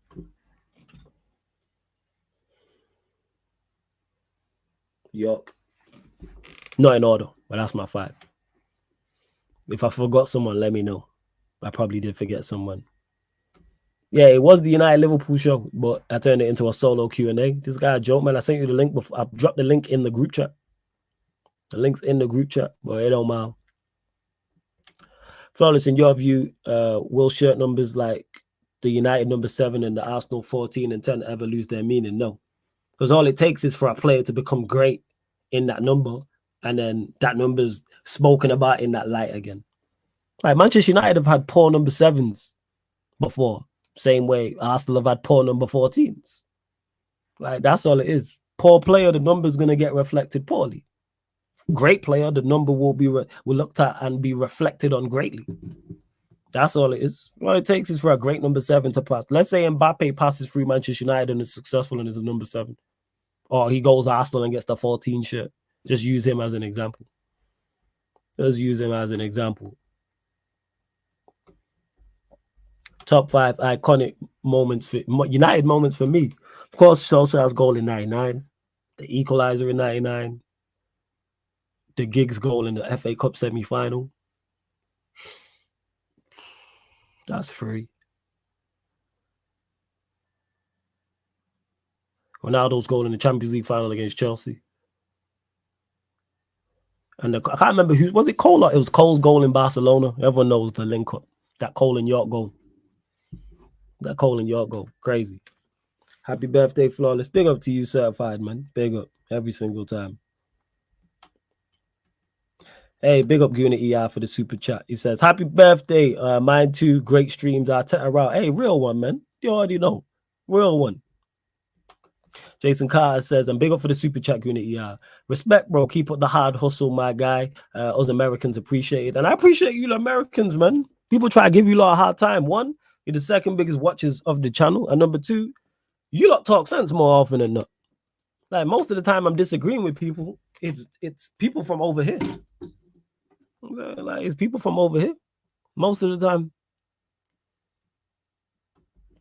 York. Not in order, but that's my 5. If I forgot someone, let me know. I probably did forget someone. Yeah, it was the United Liverpool show, but I turned it into a solo Q&A. This guy, Joe, man, I sent you the link before. I dropped the link in the group chat. The link's in the group chat, but it don't matter. Flawless, in your view, will shirt numbers like the United number 7 and the Arsenal 14 and 10 ever lose their meaning? No. Because all it takes is for a player to become great in that number, and then that number's spoken about in that light again. Like Manchester United have had poor number 7s before. Same way Arsenal have had poor number 14s. Like, that's all it is. Poor player, the number's going to get reflected poorly. Great player, the number will be looked at and be reflected on greatly. That's all it is. What it takes is for a great number 7 to pass. Let's say Mbappe passes through Manchester United and is successful and is a number 7. Or he goes to Arsenal and gets the 14 shirt. Just use him as an example. Just use him as an example. Top 5 iconic moments, United moments for me. Of course, Solskjaer's goal in 99. The equalizer in 99. The Giggs goal in the FA Cup semi-final. That's 3. Ronaldo's goal in the Champions League final against Chelsea. And I can't remember who was it. Cole? It was Cole's goal in Barcelona. Everyone knows the link up. That Cole and York goal. Crazy. Happy birthday, Flawless. Big up to you, certified, man. Big up every single time. Hey, big up Guna ER for the super chat. He says, happy birthday. Mine too. Great streams. Arteta out. Hey, real one, man. You already know. Real one. Jason Carter says, I'm big up for the super chat, Guna ER. Respect, bro. Keep up the hard hustle, my guy. Us Americans appreciate it. And I appreciate you Americans, man. People try to give you a lot of hard time. 1, you're the second biggest watchers of the channel. And number 2, you lot talk sense more often than not. Like, most of the time I'm disagreeing with people. It's people from over here. Like, it's people from over here. Most of the time.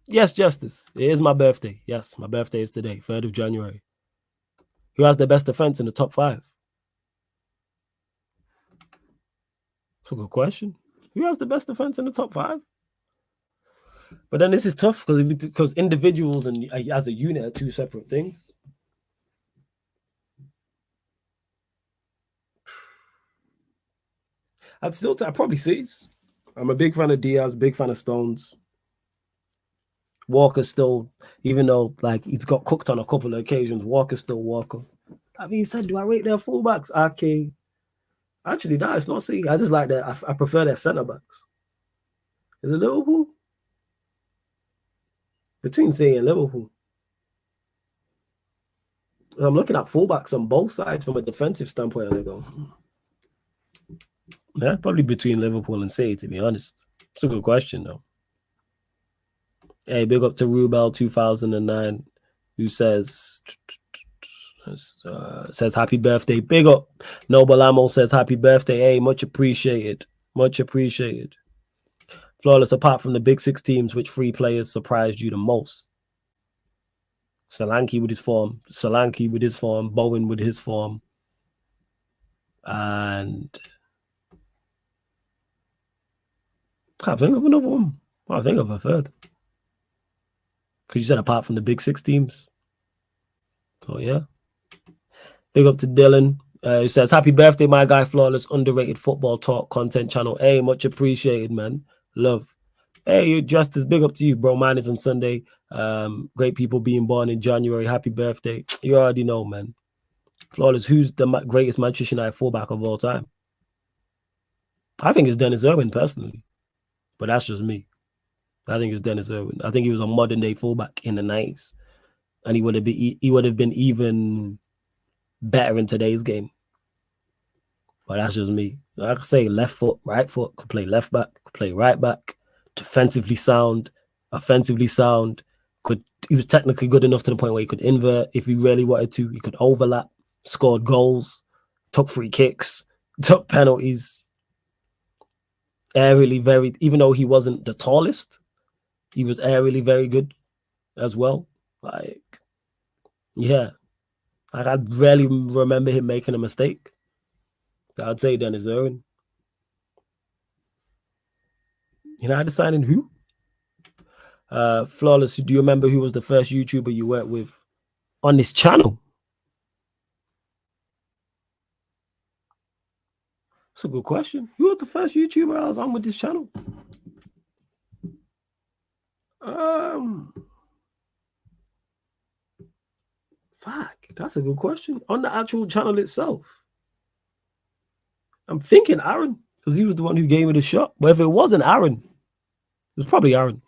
Yes, Justice. It is my birthday. Yes, my birthday is today, 3rd of January. Who has the best defense in the top 5? That's a good question. Who has the best defense in the top 5? But then this is tough because individuals and as a unit are 2 separate things. I'd probably C's. I'm a big fan of Diaz, big fan of Stones. Walker still, even though like he's got cooked on a couple of occasions, Walker's still Walker. I mean, said, do I rate their fullbacks? Okay. Actually, no, it's not C. I just like that. I prefer their centre backs. Is it Liverpool? Between C and Liverpool. I'm looking at fullbacks on both sides from a defensive standpoint. And I go, yeah, probably between Liverpool and C, to be honest. It's a good question, though. Hey, big up to Rubel 2009, who says happy birthday. Big up. Noble Ammo says happy birthday. Hey, much appreciated. Much appreciated. Flawless, apart from the big six teams, which three players surprised you the most? Solanke with his form, Bowen with his form, and can't think of another one. I think of a third. Because you said apart from the big six teams. Oh, yeah. Big up to Dylan. He says, happy birthday, my guy, Flawless, underrated football talk content channel. Hey, much appreciated, man. Love. Hey, you Justice, big up to you, bro. Mine is on Sunday. Great people being born in January. Happy birthday. You already know, man. Flawless, who's the greatest Manchester United fullback of all time? I think it's Dennis Irwin, personally. But that's just me. I think it's Dennis Irwin. I think he was a modern day fullback in the 90s. And he would have been even better in today's game. But that's just me. I could say left foot, right foot, could play left back, could play right back, defensively sound, offensively sound. He was technically good enough to the point where he could invert if he really wanted to. He could overlap, scored goals, took free kicks, took penalties. Aerially even though he wasn't the tallest, he was aerially very good as well. Like, yeah. Like, I rarely remember him making a mistake. So I'd say Dennis Irwin. United signing who? Flawless, do you remember who was the first YouTuber you worked with on this channel? That's a good question. Who was the first YouTuber I was on with this channel? Fuck, that's a good question. On the actual channel itself, I'm thinking Aaron, because he was the one who gave me the shot. But if it wasn't Aaron, it was probably Aaron.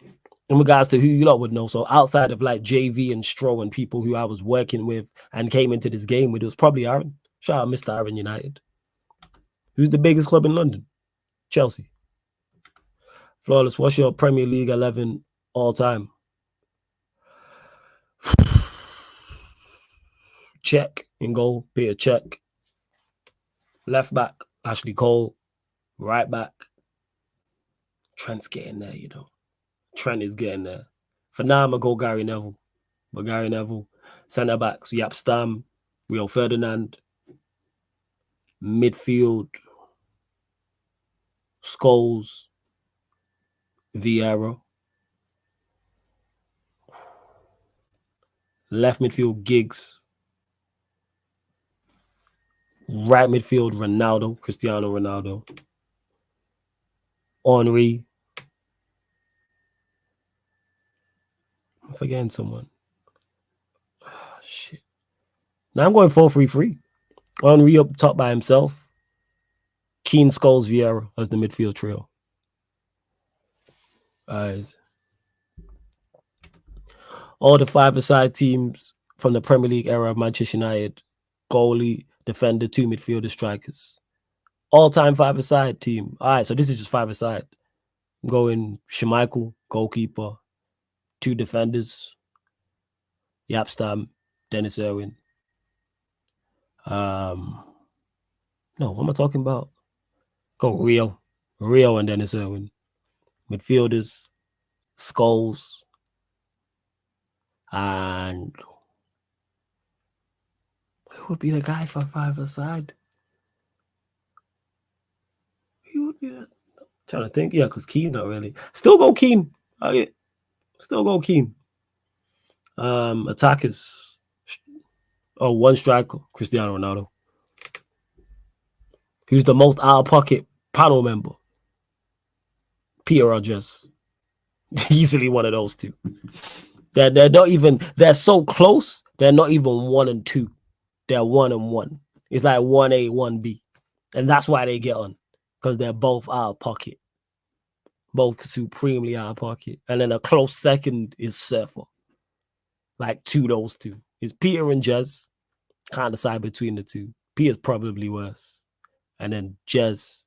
In regards to who you lot would know. So outside of like JV and Stroh and people who I was working with and came into this game with, it was probably Aaron. Shout out Mr. Aaron United. Who's the biggest club in London? Chelsea. Flawless, what's your Premier League 11 all time? Check in goal, Peter Check. Left back, Ashley Cole. Right back, Trent's getting there, you know. Trent is getting there. For now, I'm going to go Gary Neville. But Gary Neville. Centre backs, Jaap Stam, Rio Ferdinand. Midfield, Scholes, Vieira. Left midfield, Giggs. Right midfield, Ronaldo, Cristiano Ronaldo. Henry. I'm forgetting someone. Oh, shit. Now I'm going 4-3-3. Henry up top by himself. Keane, Scholes, Vieira as the midfield trio. All the five-a-side teams from the Premier League era of Manchester United. Goalie, defender, two midfielder, strikers. All-time five-a-side team. All right, so this is just five-a-side. I'm going Schmeichel, goalkeeper. Two defenders. Jaap Stam, Dennis Irwin. No, what am I talking about? Go Rio and Dennis Irwin. Midfielders, Scholes, and who would be the guy for five-a-side? Who would be that? Trying to think, yeah, because Keane not really. Still go Keane. Okay. Still go Keane. Attackers. Oh, one striker, Cristiano Ronaldo. Who's the most out-of-pocket panel member. Peter or Jez. Easily one of those two. They're not even, they're so close, they're not even 1 and 2. They're 1 and 1. It's like 1A, 1B. And that's why they get on. Because they're both out of pocket. Both supremely out of pocket. And then a close second is Surfer. Like those two. It's Peter and Jez. Can't decide between the two. Peter's probably worse. And then Jez.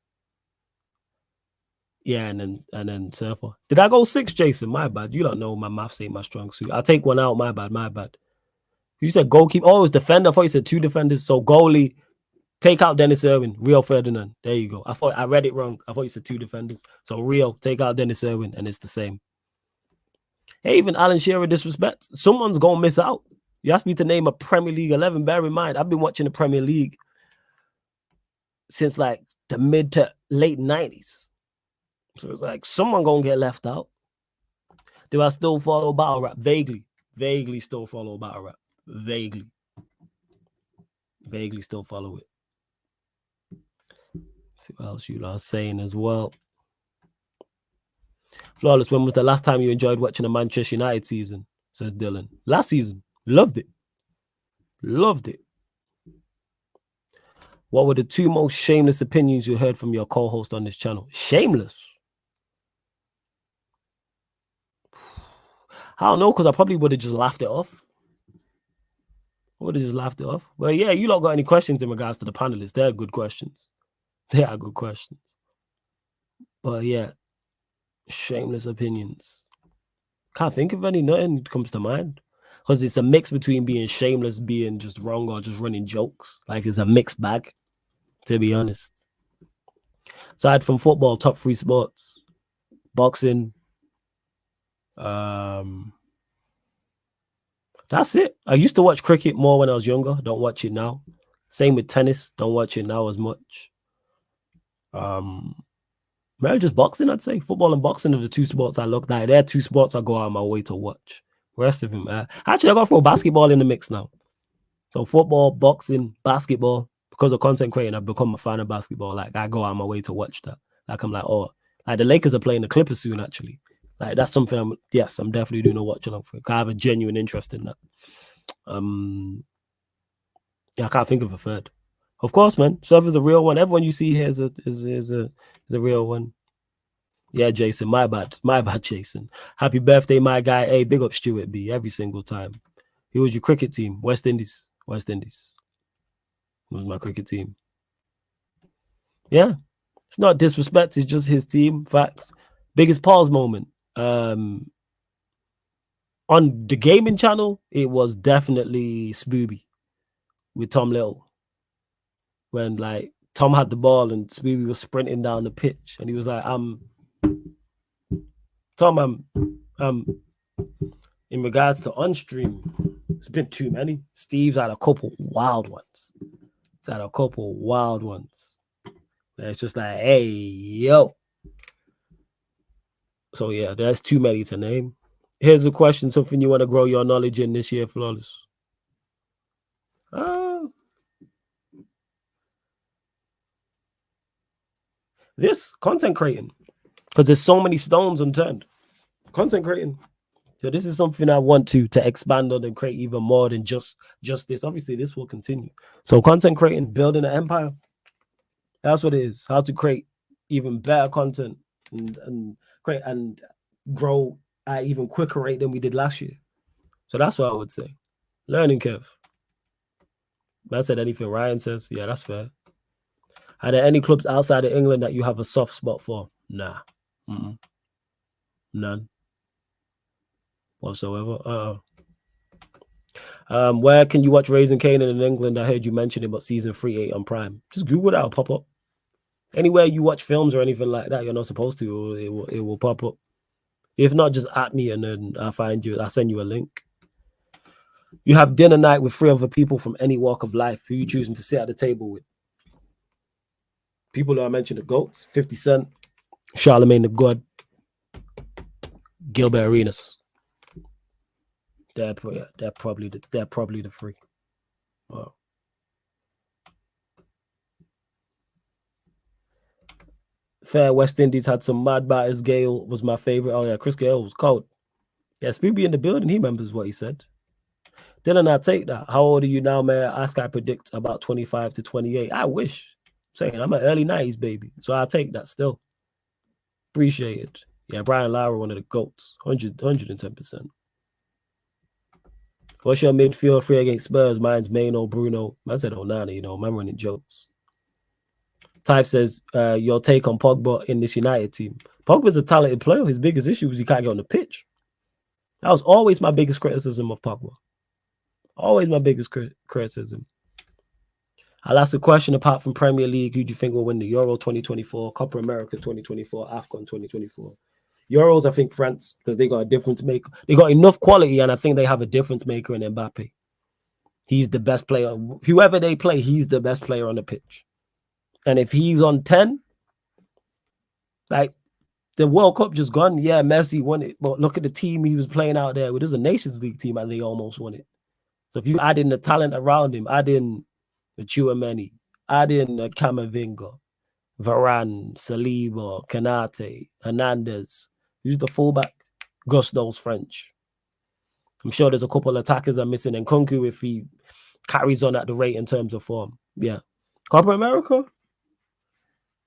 Yeah, and then Surfer. Did I go 6, Jason? My bad. You don't know my maths ain't my strong suit. I'll take one out. My bad. You said goalkeeper. Oh, it was defender. I thought you said 2 defenders. So goalie, take out Dennis Irwin. Rio Ferdinand. There you go. I read it wrong. I thought you said 2 defenders. So Rio, take out Dennis Irwin, and it's the same. Hey, even Alan Shearer disrespect. Someone's going to miss out. You asked me to name a Premier League 11. Bear in mind, I've been watching the Premier League since like the mid to late 90s. So it's like someone going to get left out. Do I still follow battle rap? Vaguely still follow battle rap. Vaguely still follow it. See what else you are saying as well. Flawless, when was the last time you enjoyed watching a Manchester United season? Says Dylan. Last season. Loved it. What were the 2 most shameless opinions you heard from your co-host on this channel? Shameless? I don't know, because I probably would have just laughed it off. Well, yeah, you lot got any questions in regards to the panelists? They're good questions. They are good questions. But yeah, shameless opinions. Can't think of any. Nothing comes to mind. Because it's a mix between being shameless, being just wrong, or just running jokes. Like, it's a mixed bag, to be honest. Aside from football, top 3 sports. Boxing. That's it. I used to watch cricket more when I was younger. Don't watch it now. Same with tennis. Don't watch it now as much. Maybe just boxing, I'd say. Football and boxing are the 2 sports I look at. They're 2 sports I go out of my way to watch. The rest of them, actually, I got to throw basketball in the mix now. So football, boxing, basketball. Because of content creating, I've become a fan of basketball. Like, I go out of my way to watch that. Like, I'm like, oh, like the Lakers are playing the Clippers soon, actually. Like, that's something I'm definitely doing a watch along for. I have a genuine interest in that. Yeah, I can't think of a third. Of course, man. Surfer's a real one. Everyone you see here is a real one. Yeah, Jason. My bad, Jason. Happy birthday, my guy. Hey, big up Stuart B every single time. Who was your cricket team? West Indies. West Indies was my cricket team. Yeah, it's not disrespect. It's just his team. Facts. Biggest pause moment. On the gaming channel, it was definitely Spooby with Tom Little. When like Tom had the ball and Spooby was sprinting down the pitch, and he was like, Tom, in regards to on stream, it's been too many. Steve's had a couple wild ones. It's just like, hey, yo. So yeah, there's too many to name. Here's a question, something you want to grow your knowledge in this year, Flawless. This content creating, because there's so many stones unturned. Content creating. So this is something I want to expand on and create even more than just this. Obviously, this will continue. So content creating, building an empire. That's what it is. How to create even better content and create and grow at even quicker rate than we did last year. So that's what I would say. Learning curve. Man said anything Ryan says. Yeah, that's fair. Are there any clubs outside of England that you have a soft spot for? Nah. None. Whatsoever. Where can you watch Raising Kanan in England? I heard you mention it, but season 3-8 on Prime. Just Google that, it'll pop up. Anywhere you watch films or anything like that, you're not supposed to, it will pop up. If not, just at me and then I'll find you. I'll send you a link. You have dinner night with 3 other people from any walk of life. Who you choosing to sit at the table with? People who I mentioned, the GOATs, 50 Cent, Charlemagne the God, Gilbert Arenas. They're probably the 3. Wow. Fair West Indies had some mad batters. Gale was my favorite. Oh yeah, Chris Gale was cold. Yeah, Speedy in the building. He remembers what he said. Dylan, I take that. How old are you now, man? Ask. I predict about 25 to 28. I wish. I'm saying I'm an early 90s baby, so I'll take that still. Appreciate it. Yeah, Brian Lara, one of the GOATs. 110%. What's your midfield three against Spurs? Mine's Maino, Bruno. Man said Onana, you know, man running jokes. Type says, your take on Pogba in this United team. Pogba's a talented player. His biggest issue is he can't get on the pitch. That was always my biggest criticism of Pogba. Always my biggest criticism. I'll ask a question apart from Premier League. Who do you think will win the Euro 2024, Copa America 2024, AFCON 2024? Euros, I think France, because they got a difference maker. They got enough quality, and I think they have a difference maker in Mbappe. He's the best player. Whoever they play, he's the best player on the pitch. And if he's on 10, like the World Cup just gone, yeah, Messi won it. But look at the team he was playing out there. It was a Nations League team, and they almost won it. So if you add in the talent around him, add in the Tchouameni, add in Camavinga, Varane, Saliba, Kanate, Hernandez. Who's the fullback? Gusto's French. I'm sure there's a couple of attackers I'm missing. And Kunku, if he carries on at the rate in terms of form. Yeah. Copa America?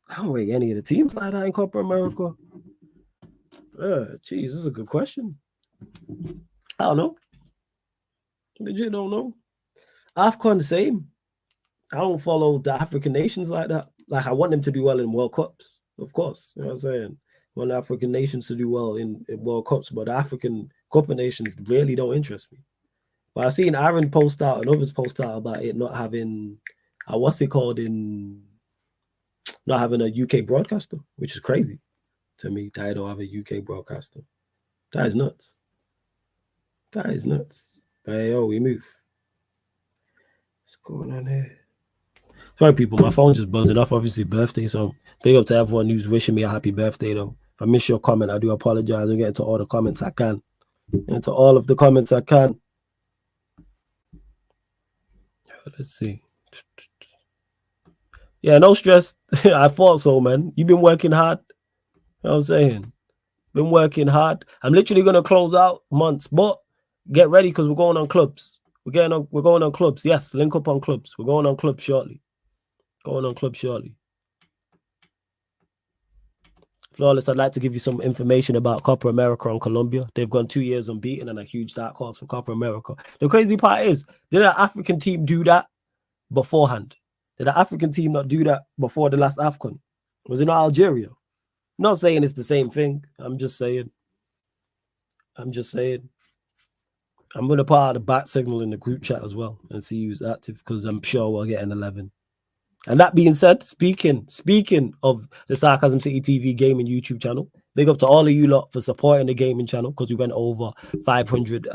I don't rate any of the teams like that in Copa America. Geez, this is a good question. I don't know. Legit don't know. AFCON the same. I don't follow the African nations like that. Like, I want them to do well in World Cups, of course. You know what I'm saying? I want the African nations to do well in World Cups, but the African Cup of Nations really don't interest me. But I've seen Aaron post out and others post out about it not having, what's it called, in not having a UK broadcaster, which is crazy to me that I don't have a UK broadcaster. That is nuts. That is nuts. But hey, we move. What's going on here? Sorry, people, my phone's just buzzing off. Obviously, birthday, so big up to everyone who's wishing me a happy birthday, though. If I miss your comment, I do apologize. I'm getting to all the comments I can. Into all of the comments I can. Let's see. Yeah, no stress. I thought so, man. You've been working hard. You know what I'm saying? Been working hard. I'm literally going to close out months, but get ready because we're going on clubs. We're going on clubs. Yes, link up on clubs. We're going on clubs shortly. Flawless, I'd like to give you some information about Copa America and Colombia. They've gone 2 years unbeaten and a huge dark horse for Copa America. The crazy part is, did an African team do that beforehand? Did the African team not do that before the last AFCON? Was it not Algeria? I'm not saying it's the same thing. I'm just saying. I'm going to put out a bat signal in the group chat as well and see who's active because I'm sure we'll get an 11. And that being said, speaking of the Sarcasm City TV gaming YouTube channel, big up to all of you lot for supporting the gaming channel because we went over 500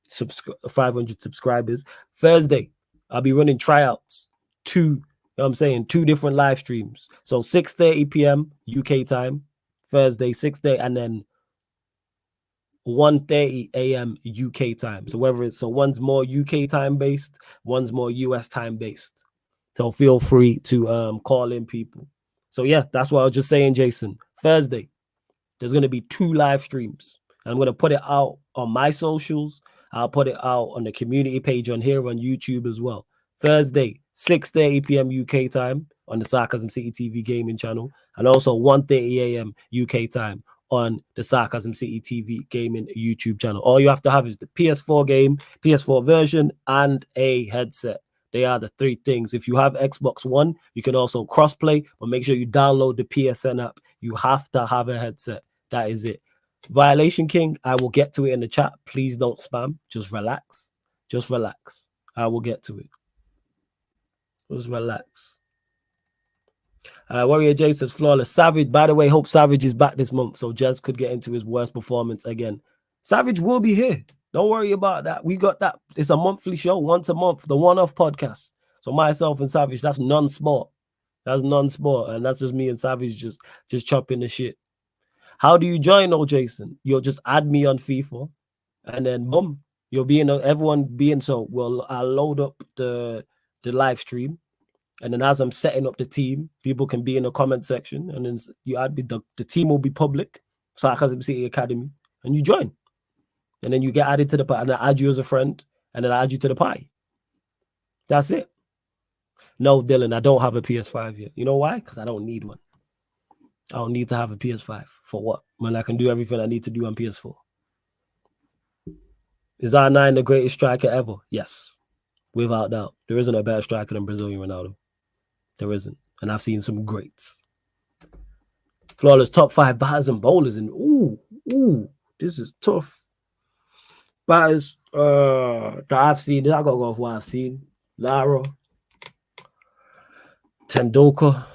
subscribers. Thursday, I'll be running tryouts. Two different live streams. So 6:30 p.m. UK time, Thursday, 6:30, and then 1:30 a.m. UK time. So one's more UK time based, one's more US time based. So feel free to call in people. So yeah, that's what I was just saying, Jason. Thursday, there's going to be 2 live streams. And I'm going to put it out on my socials. I'll put it out on the community page on here on YouTube as well. Thursday, 6:30 p.m. UK time on the Sarcasm City TV gaming channel. And also 1:30 a.m. UK time on the Sarcasm City TV gaming YouTube channel. All you have to have is the PS4 game, PS4 version, and a headset. They are the 3 things. If you have Xbox One, you can also crossplay, but make sure you download the PSN app. You have to have a headset. That is it. Violation King, I will get to it in the chat. Please don't spam. Just relax. I will get to it. Just relax. Warrior J says, flawless. Savage, by the way, hope Savage is back this month, so Jez could get into his worst performance again. Savage will be here. Don't worry about that. We got that. It's a monthly show, once a month, the one-off podcast. So myself and Savage, that's non-sport. And that's just me and Savage just chopping the shit. How do you join, Jason? You'll just add me on FIFA, and then boom, you'll be in everyone being so. Well, I'll load up the live stream, And then as I'm setting up the team, people can be in the comment section, and then you add the team will be public, Sarcasm City Academy, and you join. And then you get added to the party, and I add you as a friend, and then I add you to the party. That's it. No, Dylan, I don't have a PS5 yet. You know why? Because I don't need one. I don't need to have a PS5. For what? When I can do everything I need to do on PS4. Is R9 the greatest striker ever? Yes. Without doubt. There isn't a better striker than Brazilian Ronaldo. There isn't. And I've seen some greats. Flawless top 5 batters and bowlers. And this is tough. Batters that I've seen. I gotta go with what I've seen. Lara. Tendulkar.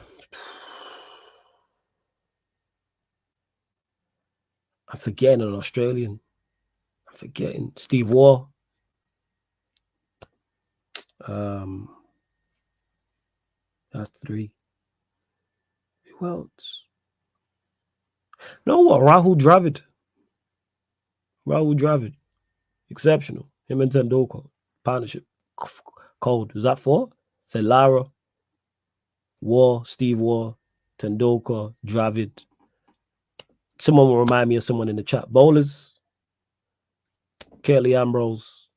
I'm forgetting an Australian. I'm forgetting Steve Waugh. That's 3. Who else? No, what? Rahul Dravid. Rahul Dravid. Exceptional. Him and Tendulkar. Partnership. Cold. Was that 4? Say Lara, Waugh, Steve Waugh, Tendulkar, Dravid. Someone will remind me of someone in the chat. Bowlers. Curtly Ambrose,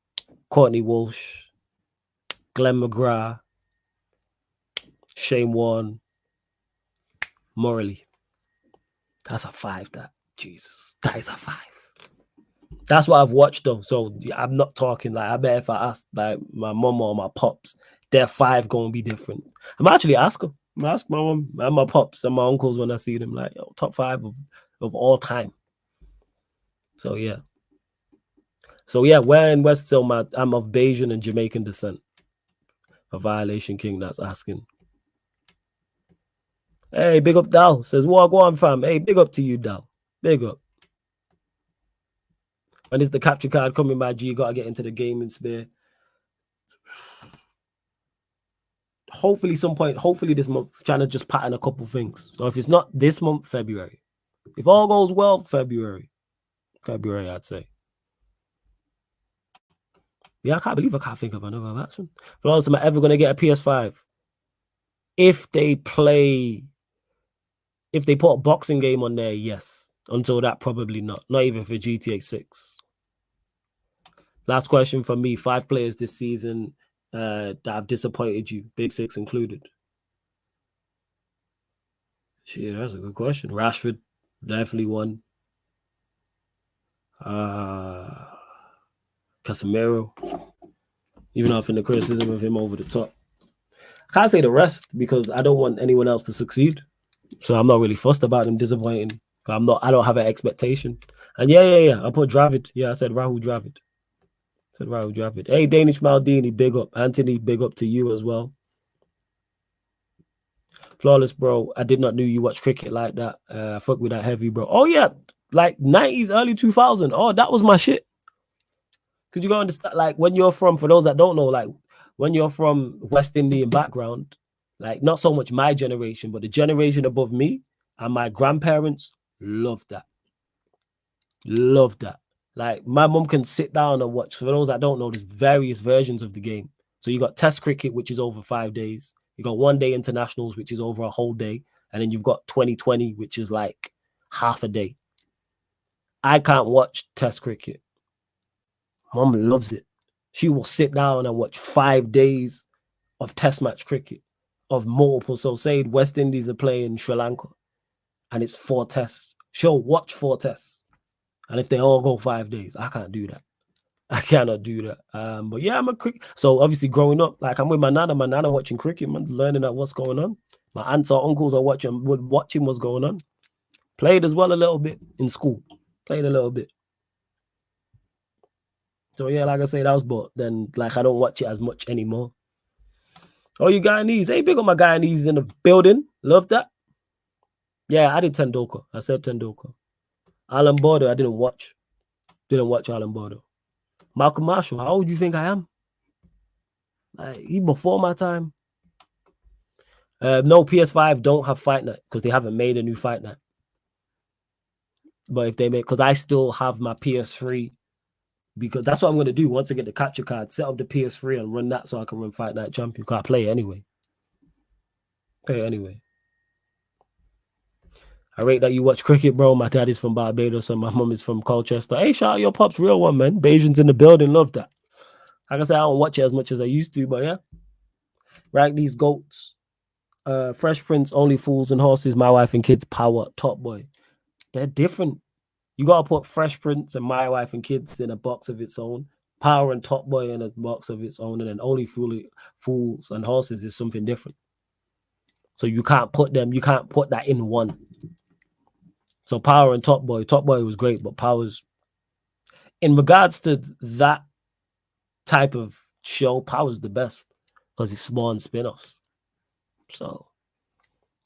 Courtney Walsh, Glenn McGrath, Shane Warne, Morley. That's a 5, that. Jesus. That is a 5. That's what I've watched, though. So I'm not talking like, I bet if I ask like my mom or my pops, their 5 going to be different. I'm actually asking. I'm ask my mom and my pops and my uncles when I see them, like, yo, top 5 of all time. So, yeah. Where in West Selma, I'm of Bayesian and Jamaican descent. A Violation King that's asking. Hey, big up Dal. Says, what go on, fam? Hey, big up to you, Dal. Big up. When is the capture card coming by G? You got to get into the gaming sphere. Hopefully some point, hopefully this month, trying to just pattern a couple things. So if it's not this month, February. If all goes well, February, I'd say. Yeah, I can't believe I can't think of another batsman. Flawless, am I ever going to get a PS5? If they put a boxing game on there, yes. Until that, probably not. Not even for GTA 6. Last question from me. 5 players this season that have disappointed you, Big 6 included. Shit, that's a good question. Rashford, definitely one. Casemiro, even though I think the criticism of him over the top. I can't say the rest because I don't want anyone else to succeed. So I'm not really fussed about them disappointing. I don't have an expectation. And yeah. I put Dravid. Yeah, I said Rahul Dravid. Hey, Danish Maldini, big up. Anthony, big up to you as well. Flawless, bro. I did not know you watch cricket like that. I fuck with that heavy, bro. Oh, yeah. Like 90s, early 2000. Oh, that was my shit. Could you go understand? Like when you're from, for those that don't know, like when you're from West Indian background, like not so much my generation, but the generation above me and my grandparents loved that. Like my mom can sit down and watch. For those that don't know, there's various versions of the game. So you got Test cricket, which is over 5 days. You got 1 day internationals, which is over a whole day. And then you've got 2020, which is like half a day. I can't watch Test cricket. Mom loves it. She will sit down and watch 5 days of Test match cricket, of multiple. So say West Indies are playing Sri Lanka and it's 4 tests. She'll watch 4 tests. And if they all go 5 days, I can't do that. I cannot do that. But yeah, I'm a cricket. So obviously growing up, like I'm with my nana watching cricket, man, learning at what's going on. My aunts or uncles are watching what's going on. Played as well a little bit in school. Played a little bit. So yeah, like I say, that was, but then like I don't watch it as much anymore. Oh, you Guyanese. Hey, big up my Guyanese in the building. Love that. Yeah, I did Tendulkar. I said Tendulkar. Alan Border, I didn't watch. Didn't watch Alan Border. Malcolm Marshall, how old do you think I am? Like, he before my time. No, PS5 don't have Fight Night because they haven't made a new Fight Night. But if they make, because I still have my PS3, because that's what I'm going to do once I get the capture card, set up the PS3 and run that so I can run Fight Night Champion, because I play it anyway. Hey, anyway. I rate that you watch cricket, bro. My dad is from Barbados and my mom is from Colchester. Hey, shout out your pops, real one, man. Bayesians in the building, love that. Like I said, I don't watch it as much as I used to, but yeah. Rank these goats. Fresh Prince, Only Fools and Horses, My Wife and Kids, Power, Top Boy. They're different. You gotta put Fresh Prince and My Wife and Kids in a box of its own. Power and Top Boy in a box of its own, and then Only Fools and Horses is something different. So you can't put that in one. So Power and Top Boy was great, but Power's in regards to that type of show, Power's the best because it spawned spin-offs. So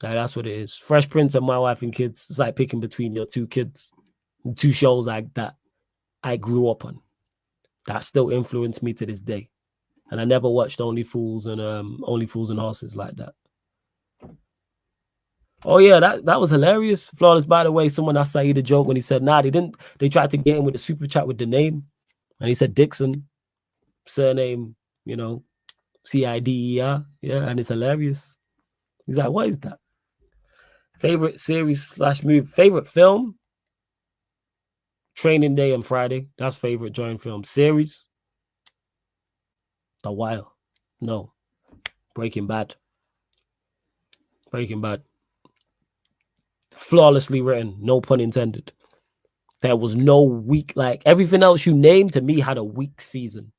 that's what it is. Fresh Prince and My Wife and Kids. It's like picking between your two kids. Two shows like that I grew up on. That still influenced me to this day. And I never watched Only Fools and Horses like that. Oh yeah, that was hilarious. Flawless, by the way, someone asked Saeed a joke when he said, nah, they tried to get him with the super chat with the name. And he said Dixon, surname, Cider. Yeah, and it's hilarious. He's like, what is that? Favorite series / movie. Favorite film? Training Day and Friday. That's favorite joint film. Series? The Wire. No. Breaking Bad. Breaking Bad. Flawlessly written. No pun intended. There was no weak, like everything else you named to me had a weak season.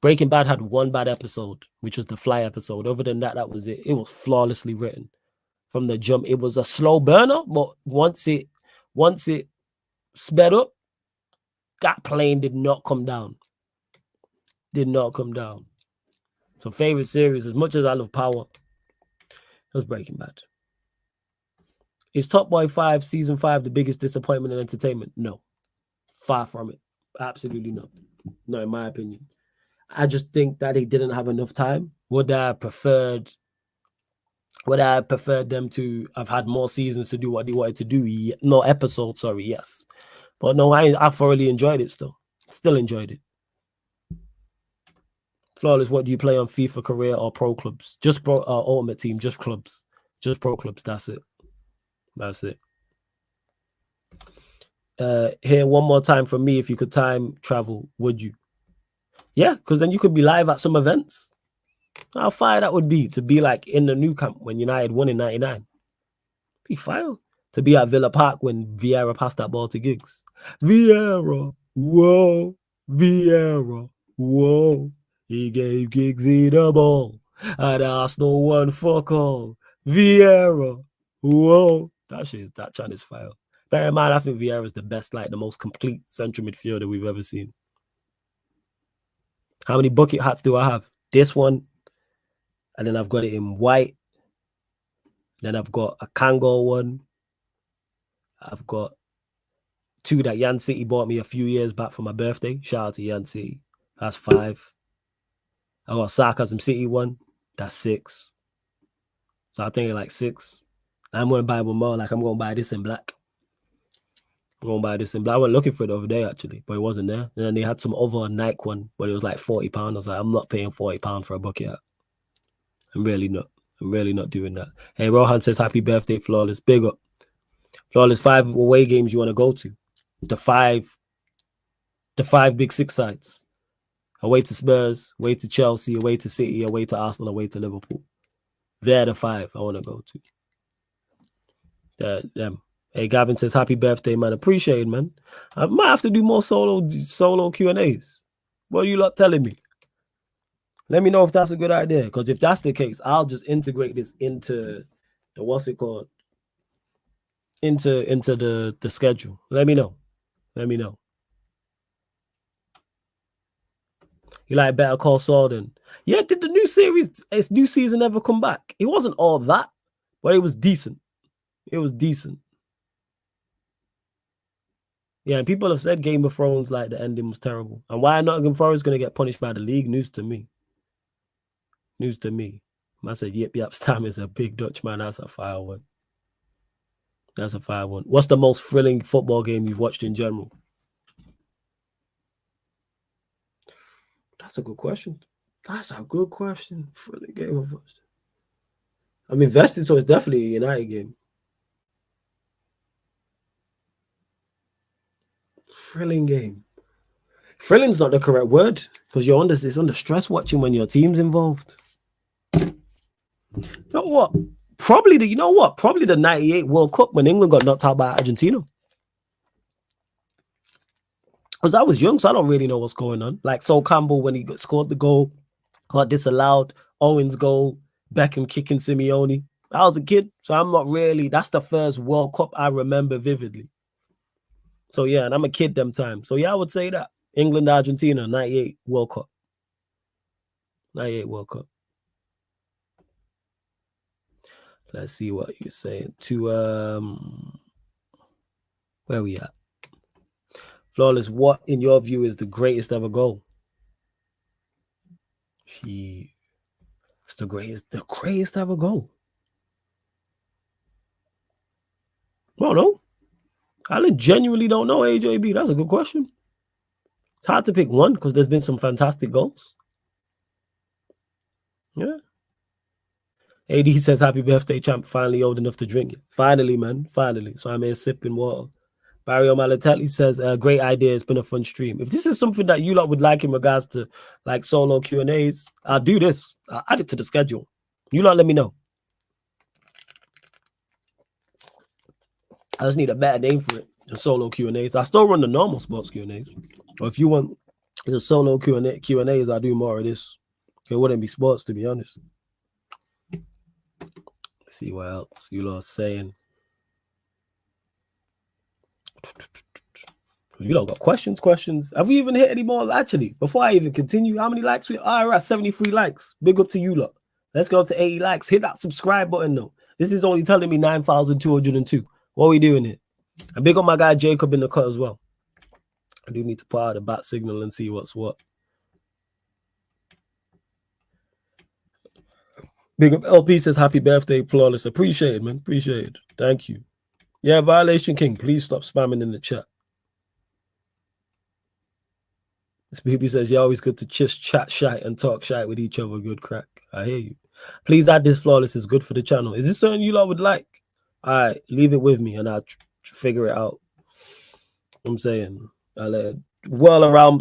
Breaking Bad had one bad episode, which was the Fly episode. Other than that, that was it. It was flawlessly written from the jump. It was a slow burner, but once it sped up, that plane did not come down. Did not come down. So favorite series, as much as I love Power, it was Breaking Bad. Is Top Boy 5 season 5 the biggest disappointment in entertainment? No. Far from it. Absolutely not. Not in my opinion. I just think that they didn't have enough time. Would I have preferred them to have had more seasons to do what they wanted to do? No episodes, sorry, yes. But no, I thoroughly enjoyed it still. Still enjoyed it. Flawless, what do you play on FIFA career or pro clubs? Just pro ultimate team, just clubs. Just pro clubs, that's it. That's it. Here, one more time from me. If you could time travel, would you? Yeah, because then you could be live at some events. How fire that would be to be like in the new camp when United won in 99. Be fire. To be at Villa Park when Vieira passed that ball to Giggs. Vieira, whoa. Vieira, whoa. He gave Giggsy the ball. And Arsenal won fuck all. Vieira, whoa. That chant is fire. Bear in mind, I think Vieira is the best, like the most complete central midfielder we've ever seen. How many bucket hats do I have? This one. And then I've got it in white. Then I've got a Kangol one. I've got 2 that Yan City bought me a few years back for my birthday. Shout out to Yan City. That's 5. I got a Sarcasm City one. That's 6. So I think it's like 6. I'm going to buy one more. Like I'm going to buy this in black. I'm going to buy this in black. I went looking for it the other day actually, but it wasn't there. And then they had some other Nike one, but it was like £40. I was like, I'm not paying £40 for a bucket hat. I'm really not doing that. Hey, Rohan says, happy birthday, Flawless. Big up. Flawless, 5 away games you want to go to. The five big 6 sides. Away to Spurs, away to Chelsea, away to City, away to Arsenal, away to Liverpool. They're the 5 I want to go to. Them. Hey, Gavin says, happy birthday, man. Appreciate it, man. I might have to do more solo Q&As. What are you lot telling me? Let me know if that's a good idea. Because if that's the case, I'll just integrate this into the, what's it called? Into the schedule. Let me know. You like Better Call Saul then? Yeah, did the new season ever come back? It wasn't all that, but it was decent. Yeah, and people have said Game of Thrones, like the ending was terrible. And why Nottingham Forest going to get punished by the league? News to me. I said, Yip Stam is a big Dutch man. That's a fire one. What's the most thrilling football game you've watched in general? That's a good question. For the game of us. I'm invested, so it's definitely a United game. Thrilling game. Thrilling's not the correct word because it's under stress watching when your team's involved. You know what? Probably the 98 World Cup when England got knocked out by Argentina. Because I was young, so I don't really know what's going on. Like Sol Campbell, when he scored the goal, got disallowed. Owen's goal, Beckham kicking Simeone. I was a kid, so I'm not really. That's the first World Cup I remember vividly. So yeah, and I'm a kid them time. So yeah, I would say that England, Argentina, 98 World Cup. 98 World Cup. Let's see what you're saying. Where we at? Flawless, what in your view is the greatest ever goal? It's the greatest ever goal. I don't know. I genuinely don't know, AJB. That's a good question. It's hard to pick one because there's been some fantastic goals. Yeah. AD says, happy birthday, champ. Finally old enough to drink it. Finally, man. Finally. So I'm here sipping water. Barry O'Malley says, great idea. It's been a fun stream. If this is something that you lot would like in regards to like solo Q&As, I'll do this. I'll add it to the schedule. You lot let me know. I just need a better name for it. The solo Q&As. I still run the normal sports Q&As. Or if you want the solo Q&As, I'll do more of this. It wouldn't be sports, to be honest. Let's see what else you lot are saying. You lot got questions. Have we even hit any more? Actually, before I even continue, how many likes we are? We're at 73 likes. Big up to you lot. Let's go up to 80 likes. Hit that subscribe button though. This is only telling me 9,202. What are we doing here? And big up my guy Jacob in the cut as well. I do need to put out the bat signal and see what's what. Big up LP says happy birthday, Flawless. Appreciate it, man. Appreciate it. Thank you. Yeah, Violation King, please stop spamming in the chat. This baby says, yeah, always good to just chat shite and talk shite with each other. Good crack. I hear you. Please add this, Flawless. It's good for the channel. Is this something you lot would like? All right, leave it with me and I'll figure it out. I'm saying I'll let it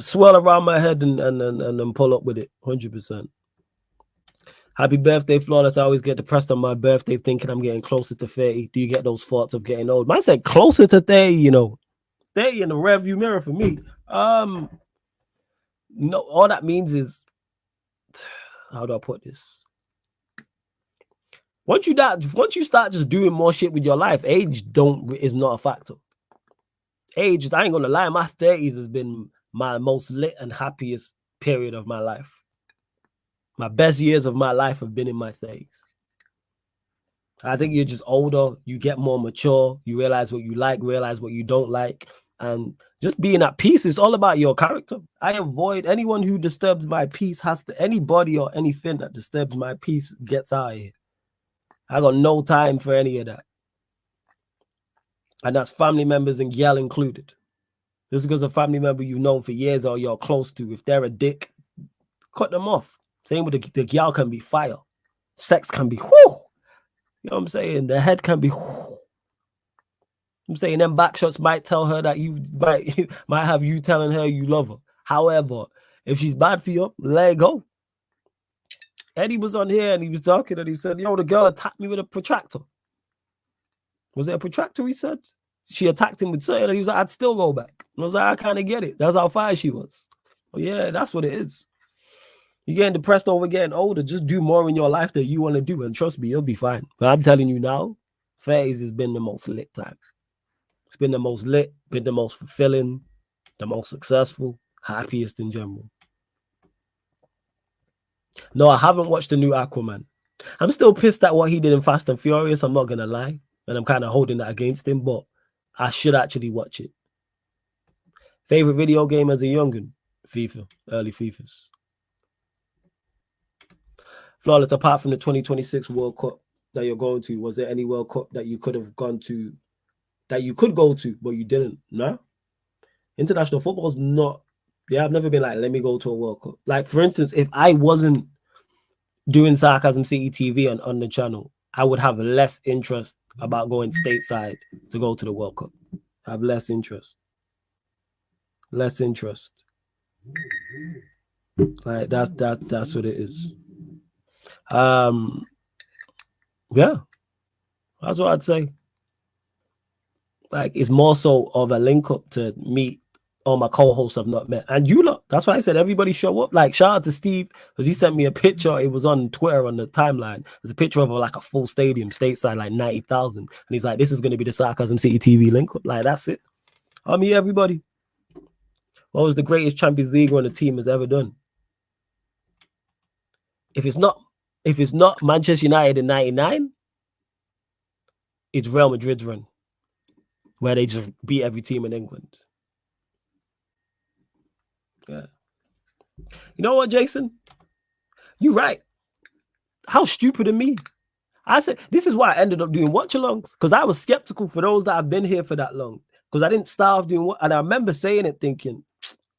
swirl around my head and then pull up with it 100%. Happy birthday, Flawless. I always get depressed on my birthday thinking I'm getting closer to 30. Do you get those thoughts of getting old? Man said closer to 30, 30 in the rearview mirror for me. No, all that means is, how do I put this? Once you start just doing more shit with your life, age is not a factor. Age, I ain't gonna lie, my 30s has been my most lit and happiest period of my life. My best years of my life have been in my 30s. I think you're just older, you get more mature, you realize what you like, realize what you don't like, and just being at peace is all about your character. I avoid anyone who disturbs my peace. Anybody or anything that disturbs my peace gets out of here. I got no time for any of that. And that's family members and gal included. Just because a family member you've known for years or you're close to, if they're a dick, cut them off. Same with the gal can be fire. Sex can be whoo. You know what I'm saying? The head can be whoo. I'm saying them back shots might tell her that you might have you telling her you love her. However, if she's bad for you, let it go. Eddie was on here and he was talking and he said, yo, the girl attacked me with a protractor. Was it a protractor, he said? She attacked him with something and he was like, I'd still go back. And I was like, I kind of get it. That's how fire she was. Well, yeah, that's what it is. You're getting depressed over getting older. Just do more in your life that you want to do. And trust me, you'll be fine. But I'm telling you now, 30s has been the most lit time. It's been the most lit, been the most fulfilling, the most successful, happiest in general. No, I haven't watched the new Aquaman. I'm still pissed at what he did in Fast and Furious. I'm not going to lie. And I'm kind of holding that against him, but I should actually watch it. Favorite video game as a youngin? FIFA, early FIFAs. Flawless, apart from the 2026 World Cup that you're going to, was there any World Cup that you could have gone to, that you could go to, but you didn't? No? International football is not, I've never been like, let me go to a World Cup. Like, for instance, if I wasn't doing Sarcasm City TV on the channel, I would have less interest about going stateside to go to the World Cup. I have less interest. Less interest. Like that's what it is. Yeah, that's what I'd say. Like, it's more so of a link up to meet all my co-hosts I've not met. And you lot, that's why I said everybody show up. Like, shout out to Steve, because he sent me a picture. It was on Twitter on the timeline. There's a picture of like a full stadium, stateside, like 90,000. And he's like, this is going to be the Sarcasm City TV link up. Like, that's it. I mean, everybody. What was the greatest Champions League run a team has ever done? If it's not Manchester United in 99, it's Real Madrid's run, where they just beat every team in England. Yeah. You know what, Jason? You're right. How stupid of me. I said, this is why I ended up doing watch-alongs, because I was skeptical for those that have been here for that long, because I didn't start off doing what, and I remember saying it thinking,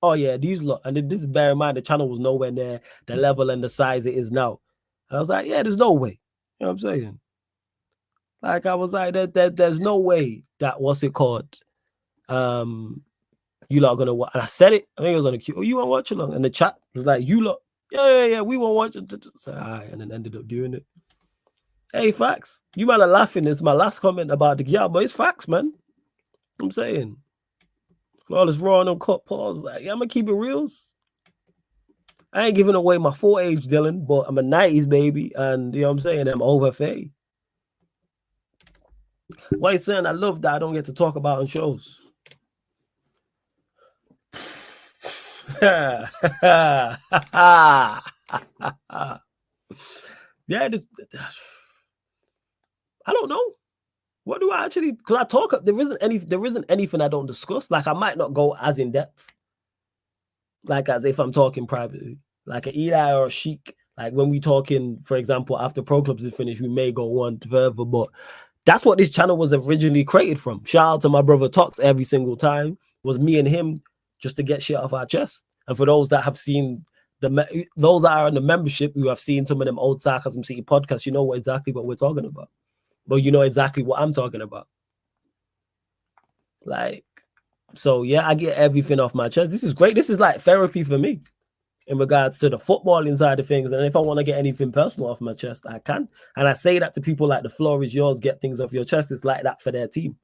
oh yeah, these lot, and this, bear in mind, the channel was nowhere near the level and the size it is now. And I was like, yeah, there's no way. You know what I'm saying? Like, I was like, there's no way that, what's it called? You lot are gonna watch. And I said it. I think it was on the queue. Oh, you want to watch along? And the chat was like, you lot, yeah, we won't watch it. So, all right, and then ended up doing it. Hey, facts. You might are laughing. It's my last comment about the girl, but it's facts, man. I'm saying. Flawless raw and uncut pause. Like, yeah, I'm gonna keep it reals. I ain't giving away my full age, Dylan, but I'm a 90s baby, and you know what I'm saying? I'm over Faye. Why you saying I love that I don't get to talk about on shows? Yeah, this, I don't know. What do I actually? Because I talk. There isn't anything I don't discuss. Like, I might not go as in depth, like as if I'm talking privately, like an Eli or a Sheik. Like when we talking, for example, after Pro Clubs is finished, we may go one further. But that's what this channel was originally created from. Shout out to my brother Tox every single time. It was me and him just to get shit off our chest. And for those that have seen those that are in the membership who have seen some of them old Sarcasm City podcasts, you know exactly what we're talking about. But you know exactly what I'm talking about. Like, so yeah, I get everything off my chest. This is great. This is like therapy for me in regards to the footballing side of things. And if I want to get anything personal off my chest, I can. And I say that to people like the floor is yours, get things off your chest. It's like that for their team.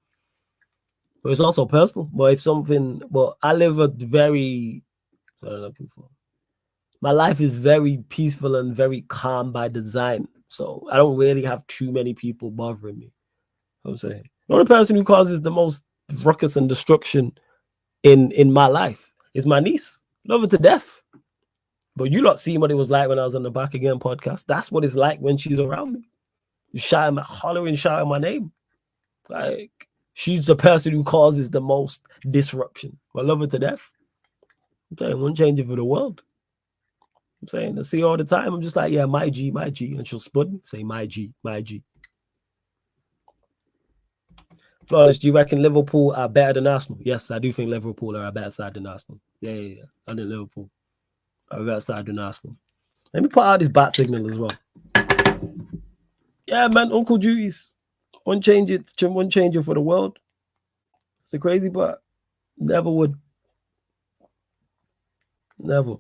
But it's also personal. But if something, well, I live a very, what I'm looking for. My life is very peaceful and very calm by design. So I don't really have too many people bothering me. You know what I'm saying, the only person who causes the most ruckus and destruction in my life is my niece. Love her to death. But you lot see what it was like when I was on the Back Again podcast. That's what it's like when she's around me. You shouting, hollering, shouting my name. Like, she's the person who causes the most disruption. I love her to death. I'm saying, won't change it for the world. I'm saying, I see her all the time. I'm just like, yeah, my G. And she'll spud, say, my G. Flawless, do you reckon Liverpool are better than Arsenal? Yes, I do think Liverpool are a better side than Arsenal. Yeah. I think Liverpool are a better side than Arsenal. Let me put out this bat signal as well. Yeah, man, Uncle Judy's. Won't change it for the world. It's a crazy part. Never would. Never.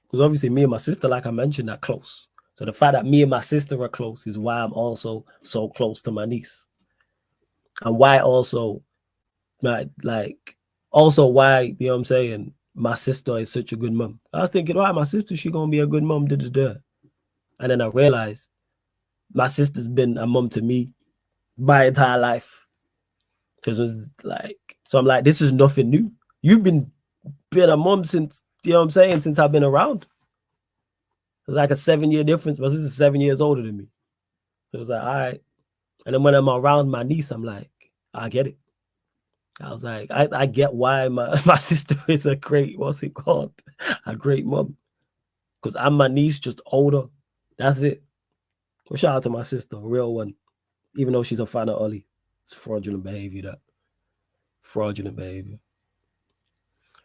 Because obviously me and my sister, like I mentioned, are close. So the fact that me and my sister are close is why I'm also so close to my niece. And why also, also why, you know what I'm saying, my sister is such a good mom. I was thinking, why my sister, she gonna be a good mom, And then I realized my sister's been a mom to me my entire life. Because it was like, so I'm like, this is nothing new. You've been a mom since, you know what I'm saying, since I've been around. It was like a 7-year difference. My sister's 7 years older than me. It was like, all right. And then when I'm around my niece, I'm like, I get it. I was like, I get why my sister is a great, what's it called? A great mom. Because I'm my niece, just older. That's it. Well, shout out to my sister, a real one. Even though she's a fan of Ollie. It's fraudulent behavior, that. Fraudulent behavior.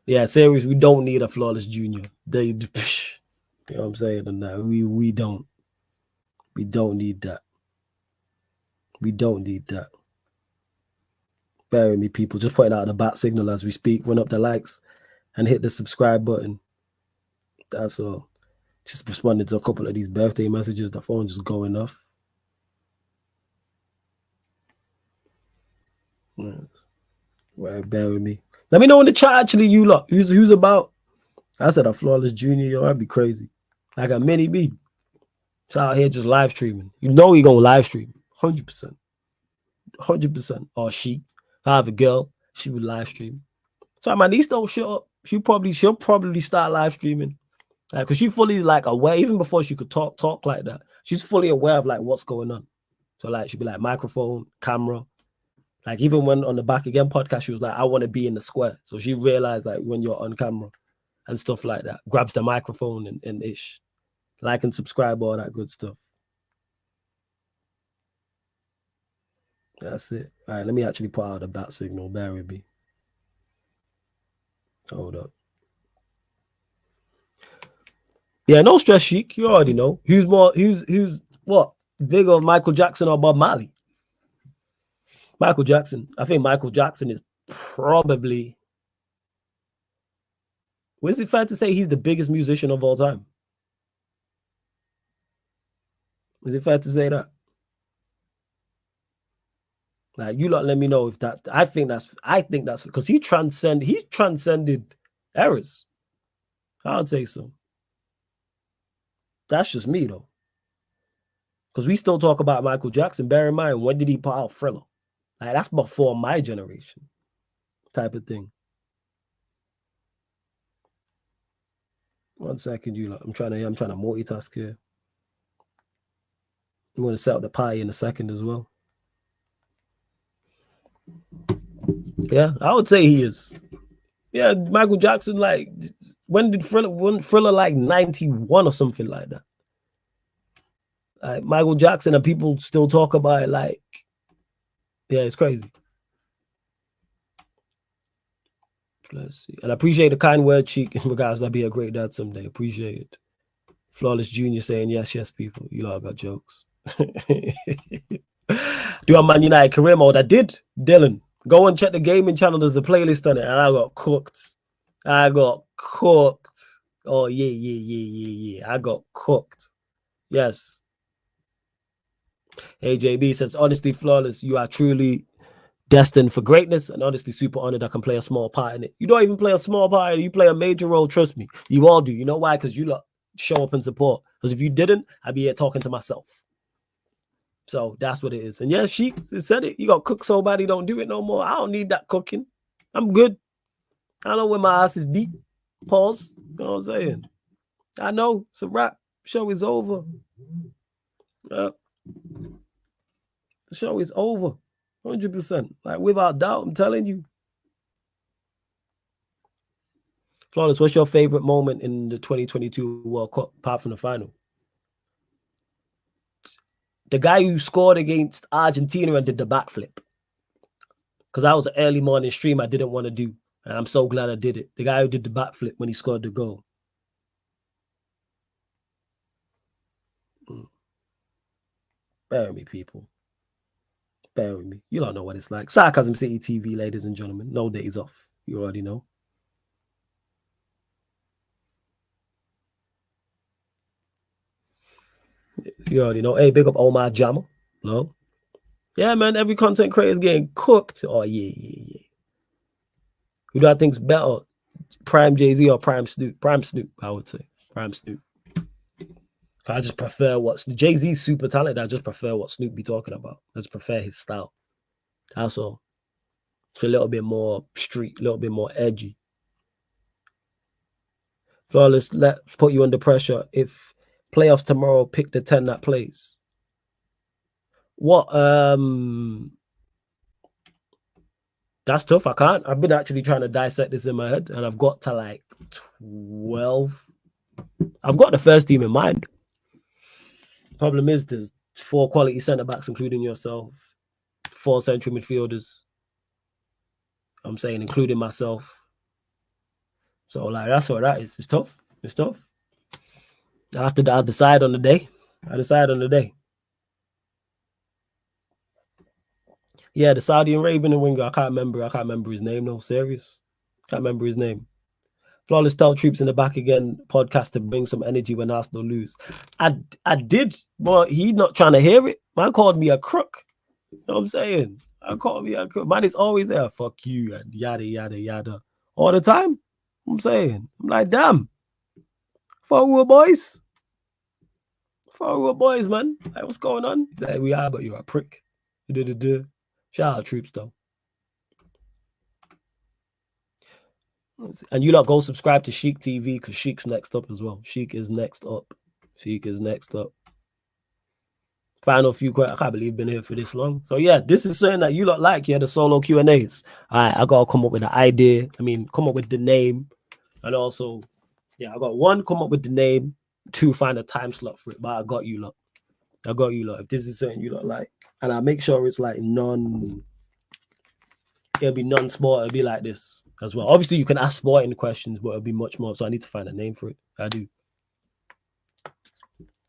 Yeah, serious, we don't need a Flawless Junior. You know what I'm saying? And we don't. We don't need that. We don't need that. Bear with me, people. Just putting out the bat signal as we speak. Run up the likes and hit the subscribe button. That's all. Just responding to a couple of these birthday messages. The phone just going off. Well, bear with me. Let me know in the chat, actually, you lot. Who's about? I said a Flawless Junior, yo, that'd be crazy. Like a mini me. It's out here just live streaming. You know he gonna live stream. 100%. 100%. Or she. If I have a girl, she would live stream. So my niece don't shut up. She'll probably start live streaming. Like, cause she fully like aware, even before she could talk like that. She's fully aware of like what's going on. So like she'd be like microphone, camera. Like even when on the Back Again podcast, she was like, I want to be in the square. So she realized like when you're on camera and stuff like that, grabs the microphone and ish. Like and subscribe, all that good stuff. That's it. All right, let me actually put out a bat signal. Bear with me. Hold up. Yeah, no stress, Sheik. You already know. Who's what? Bigger, Michael Jackson or Bob Marley? Michael Jackson. I think Michael Jackson is probably... is it fair to say he's the biggest musician of all time? Is it fair to say that? Like, you lot let me know if that... I think that's because he transcended eras. I would say so. That's just me, though. Because we still talk about Michael Jackson. Bear in mind, when did he put out Thriller? Like, that's before my generation type of thing. 1 second, you lot. I'm trying to multitask here. I'm going to set up the pie in a second as well. Yeah, I would say he is. Yeah, Michael Jackson, like, when did Thriller like 91 or something like that? Like, Michael Jackson, and people still talk about it like, yeah, it's crazy. Let's see. And I appreciate the kind word, Cheek, in regards to be a great dad someday. Appreciate it. Flawless Junior saying, yes, people. You lot got jokes. Do a Man United career mode? I did, Dylan. Go and check the gaming channel. There's a playlist on it, and I got cooked. Oh, yeah. I got cooked. Yes. AJB says, honestly, Flawless, you are truly destined for greatness, and honestly super honored I can play a small part in it. You don't even play a small part in it. You play a major role, trust me. You all do. You know why? Because you lot show up and support. Because if you didn't, I'd be here talking to myself. So that's what it is. And yeah, she said it. You got cook so bad you don't do it no more. I don't need that cooking. I'm good. I know where my ass is beat. Pause. You know what I'm saying? I know. It's a wrap. Show is over. The show is over. 100%. Like, without doubt, I'm telling you. Flawless, what's your favorite moment in the 2022 World Cup, apart from the final? The guy who scored against Argentina and did the backflip. Because that was an early morning stream I didn't want to do. And I'm so glad I did it. The guy who did the backflip when he scored the goal. Bear with me, people. Bear with me. You don't know what it's like. Sarcasm City TV, ladies and gentlemen. No days off. You already know. You already know. Hey, big up Omar Jama. No? Yeah, man. Every content creator is getting cooked. Oh, yeah. Who do I think's better? Prime Jay-Z or Prime Snoop? Prime Snoop, I would say. Prime Snoop. I just prefer what Jay-Z's super talented. I just prefer what Snoop be talking about. I just prefer his style. That's all. It's a little bit more street, a little bit more edgy. Flawless, let's put you under pressure. If playoffs tomorrow, pick the 10 that plays. What? That's tough. I can't. I've been actually trying to dissect this in my head, and I've got to like 12. I've got the first team in mind. Problem is, there's 4 quality centre backs, including yourself, 4 central midfielders. I'm saying, including myself. So, like, that's what that is. It's tough. It's tough. I'll decide on the day. I decide on the day. Yeah, the Saudi Arabian winger. I can't remember his name. No, serious. Can't remember his name. Flawless tell troops in the back again podcast to bring some energy when Arsenal lose. I did, but he not trying to hear it. Man called me a crook. You know what I'm saying? I called me a crook. Man is always there. Fuck you and yada yada yada all the time. I'm saying. I'm like, damn. Forward boys. Forward boys, man. Like, what's going on? He's like, we are, but you're a prick. Shout out troops though. And you lot go subscribe to Sheik TV because Sheik's next up as well. Sheik is next up. Final few questions. I can't believe I've been here for this long. So yeah, this is something that you lot like. Yeah, the solo Q&As. All right, I gotta come up with an idea. Come up with the name, and also, yeah, I got 1, come up with the name. 2, find a time slot for it. But I got you lot. If this is something you lot like, and I make sure it's like it'll be non-sport. It'll be like this as well. Obviously, you can ask sporting questions, but it'll be much more. So I need to find a name for it. I do.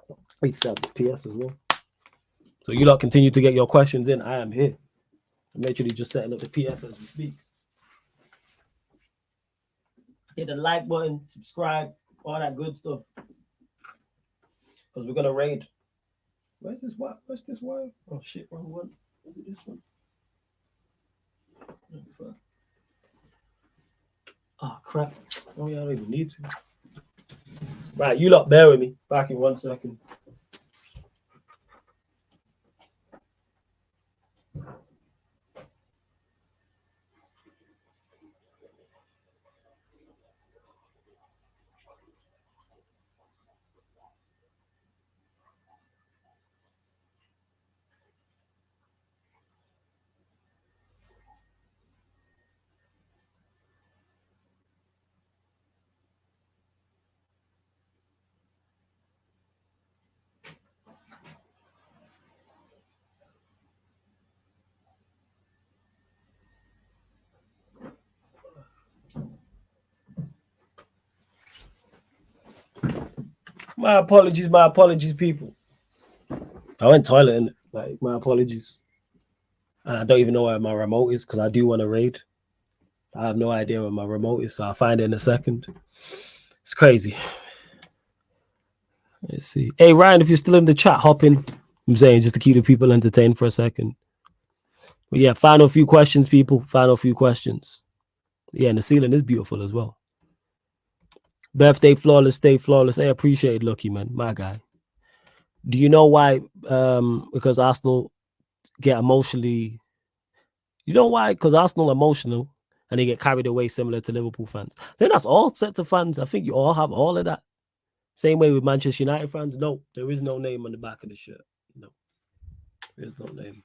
I need to set up this PS as well. So you lot continue to get your questions in. I am here. I'm literally just setting up the PS as we speak. Hit the like button, subscribe, all that good stuff. Because we're gonna raid. Where's this wire? Oh shit, wrong one. Is it this one? Oh crap. Oh yeah, I don't even need to. Right, you lot bear with me. Back in 1 second. My apologies, people. I went toilet in it. Like, my apologies. And I don't even know where my remote is because I do want to raid. I have no idea where my remote is, so I'll find it in a second. It's crazy. Let's see. Hey, Ryan, if you're still in the chat, hop in. I'm saying just to keep the people entertained for a second. But yeah, final few questions, people. Final few questions. Yeah, and the ceiling is beautiful as well. Birthday flawless, stay flawless. I appreciate it, Lucky, man. My guy. Do you know why? Because Arsenal get emotionally. You know why? Because Arsenal emotional and they get carried away similar to Liverpool fans. I think that's all sets of fans. I think you all have all of that. Same way with Manchester United fans. No, there is no name on the back of the shirt. No. There's no name.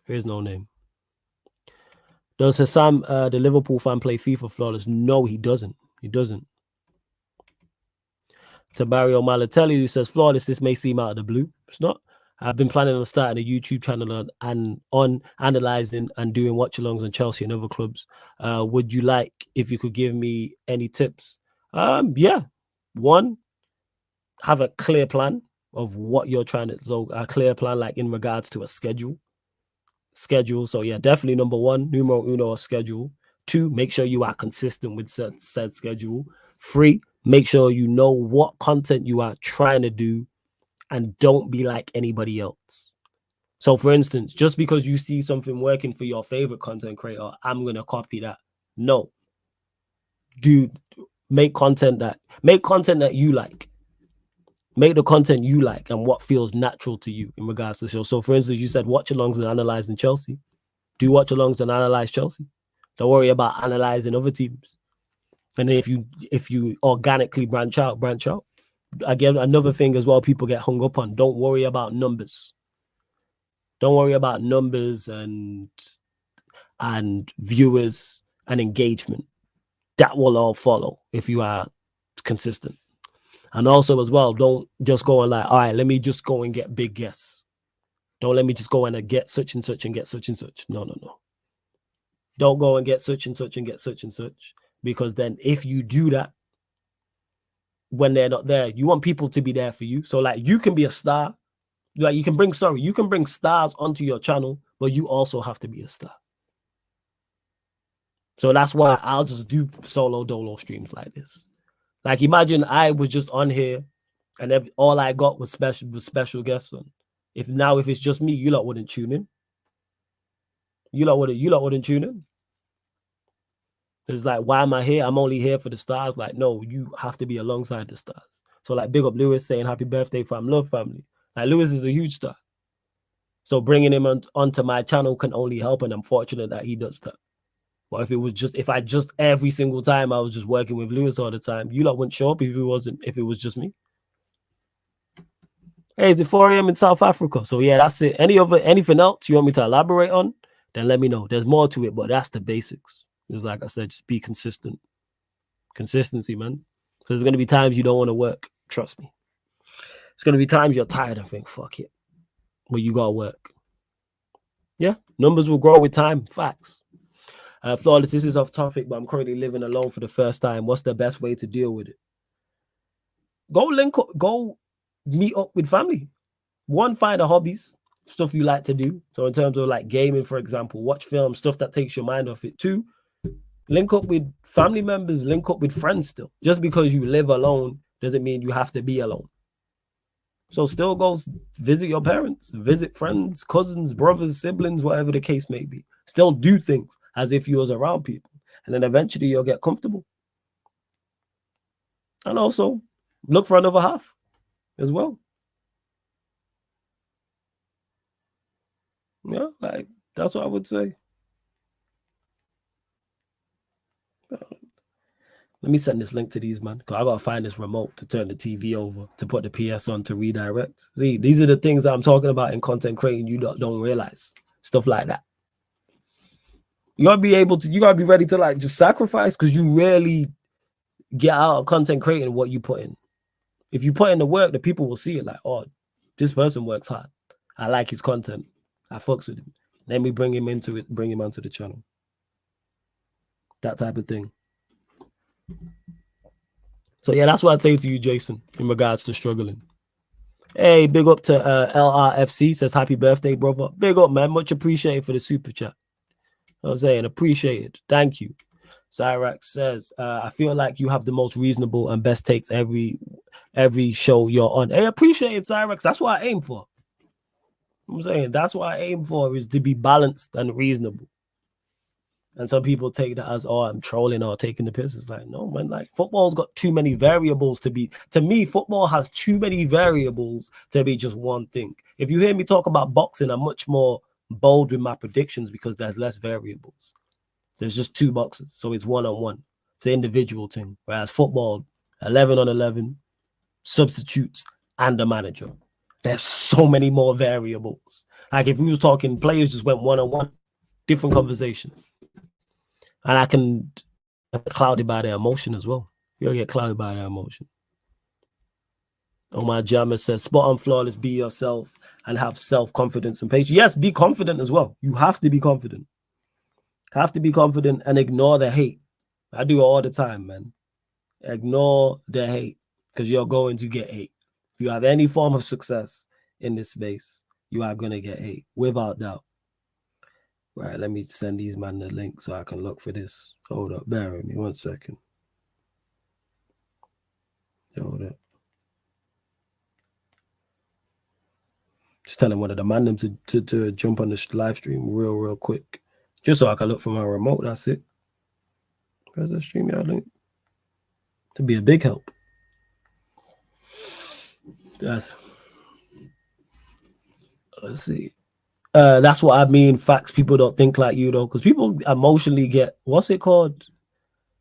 There's no name. Does Hassam, the Liverpool fan, play FIFA flawless? No, he doesn't. He doesn't. To Mario Malatelli, who says, flawless, this may seem out of the blue. It's not. I've been planning on starting a YouTube channel on analyzing and doing watch-alongs on Chelsea and other clubs. Would you like, if you could give me any tips? Yeah. 1, have a clear plan of what you're trying to, so a clear plan, like in regards to a schedule. So yeah, definitely number 1, numero uno, a schedule. 2, make sure you are consistent with said schedule. 3, make sure you know what content you are trying to do and don't be like anybody else. So for instance, just because you see something working for your favorite content creator, I'm going to copy that. No. Dude, make content that you like. Make the content you like and what feels natural to you in regards to the show. So for instance, you said watch-alongs and analyzing Chelsea. Do watch-alongs and analyze Chelsea. Don't worry about analyzing other teams. And then if you organically branch out. Again, another thing as well, people get hung up on. Don't worry about numbers. Don't worry about numbers and viewers and engagement. That will all follow if you are consistent. And also as well, don't just go and like, all right, let me just go and get big guests. Don't let me just go and get such and such and get such and such. No. Don't go and get such and such and get such and such. Because then if you do that, when they're not there, you want people to be there for you. So like you can be a star. Like you can bring stars onto your channel, but you also have to be a star. So that's why I'll just do solo dolo streams like this. Like, imagine I was just on here and all I got was special guests on. If it's just me, you lot wouldn't tune in. You lot wouldn't tune in. It's like, why am I here? I'm only here for the stars. Like, no, you have to be alongside the stars. So like, big up Lewis saying happy birthday from Love Family. Like, Lewis is a huge star. So bringing him onto my channel can only help, and I'm fortunate that he does that. But if I just every single time I was just working with Lewis all the time, you lot wouldn't show up if it was just me. Hey, it's 4 a.m. in South Africa. So yeah, that's it. Anything else you want me to elaborate on, then let me know. There's more to it, but that's the basics. Just like I said, just be consistent. Consistency, man. So there's going to be times you don't want to work. Trust me. There's going to be times you're tired and think, fuck it. But you got to work. Yeah, numbers will grow with time. Facts. Flawless, this is off topic, but I'm currently living alone for the first time. What's the best way to deal with it? Go link up, go meet up with family. One, find the hobbies, stuff you like to do. So in terms of like gaming, for example, watch films, stuff that takes your mind off it. 2, link up with family members, link up with friends still. Just because you live alone doesn't mean you have to be alone. So still go visit your parents, visit friends, cousins, brothers, siblings, whatever the case may be. Still do things as if you was around people. And then eventually you'll get comfortable. And also look for another half as well. Yeah, like that's what I would say. Let me send this link to these, man, because I got to find this remote to turn the TV over, to put the PS on, to redirect. See, these are the things that I'm talking about in content creating you don't realize. Stuff like that. You got to be ready to like just sacrifice, because you rarely get out of content creating what you put in. If you put in the work, the people will see it like, oh, this person works hard. I like his content. I fucks with him. Let me bring him into it, bring him onto the channel. That type of thing. So yeah, that's what I'd say to you, Jason, in regards to struggling. Hey, big up to LRFC, says happy birthday, brother. Big up, man. Much appreciated for the super chat. You know what I'm saying? Appreciate it. Thank you. Cyrax says, I feel like you have the most reasonable and best takes every show you're on. Hey, appreciate it, Cyrax. That's what I aim for. You know what I'm saying, that's what I aim for, is to be balanced and reasonable. And some people take that as, oh, I'm trolling or taking the piss. It's like, no, man, like football's got too many variables to be. To me, football has too many variables to be just one thing. If you hear me talk about boxing, I'm much more bold with my predictions because there's less variables. There's just 2 boxes, so it's 1-on-1. It's an individual thing. Whereas football, 11-on-11, substitutes, and a manager. There's so many more variables. Like if we was talking players just went 1-on-1, different conversation. And I can get clouded by their emotion as well. You'll get clouded by their emotion. Omar Jama says, spot on, Flawless, be yourself and have self-confidence and patience. Yes, be confident as well. You have to be confident. Have to be confident and ignore the hate. I do it all the time, man. Ignore the hate, because you're going to get hate. If you have any form of success in this space, you are going to get hate, without doubt. Right, let me send these man the link so I can look for this. Hold up, bear with me 1 second. Hold up. Just telling one of the man them to jump on this live stream real quick. Just so I can look for my remote, that's it. Where's that StreamYard link? To be a big help. Let's see. That's what I mean. Facts. People don't think like you, though, because people emotionally get, what's it called?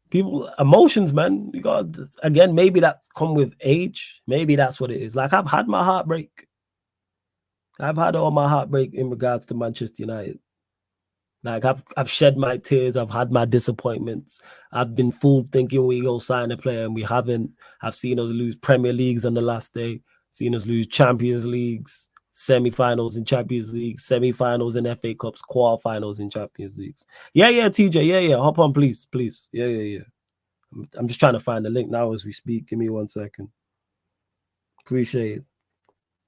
People emotions, man. You got, again, maybe that's come with age. Maybe that's what it is. Like I've had my heartbreak. I've had all my heartbreak in regards to Manchester United. Like I've shed my tears. I've had my disappointments. I've been fooled thinking we go sign a player and we haven't. I've seen us lose Premier Leagues on the last day. Seen us lose Champions Leagues, semi-finals in Champions League, semi-finals in FA Cups, quarter-finals in Champions Leagues. Yeah, TJ. Yeah. Hop on, please. Yeah. I'm just trying to find the link now as we speak. Give me 1 second. Appreciate it.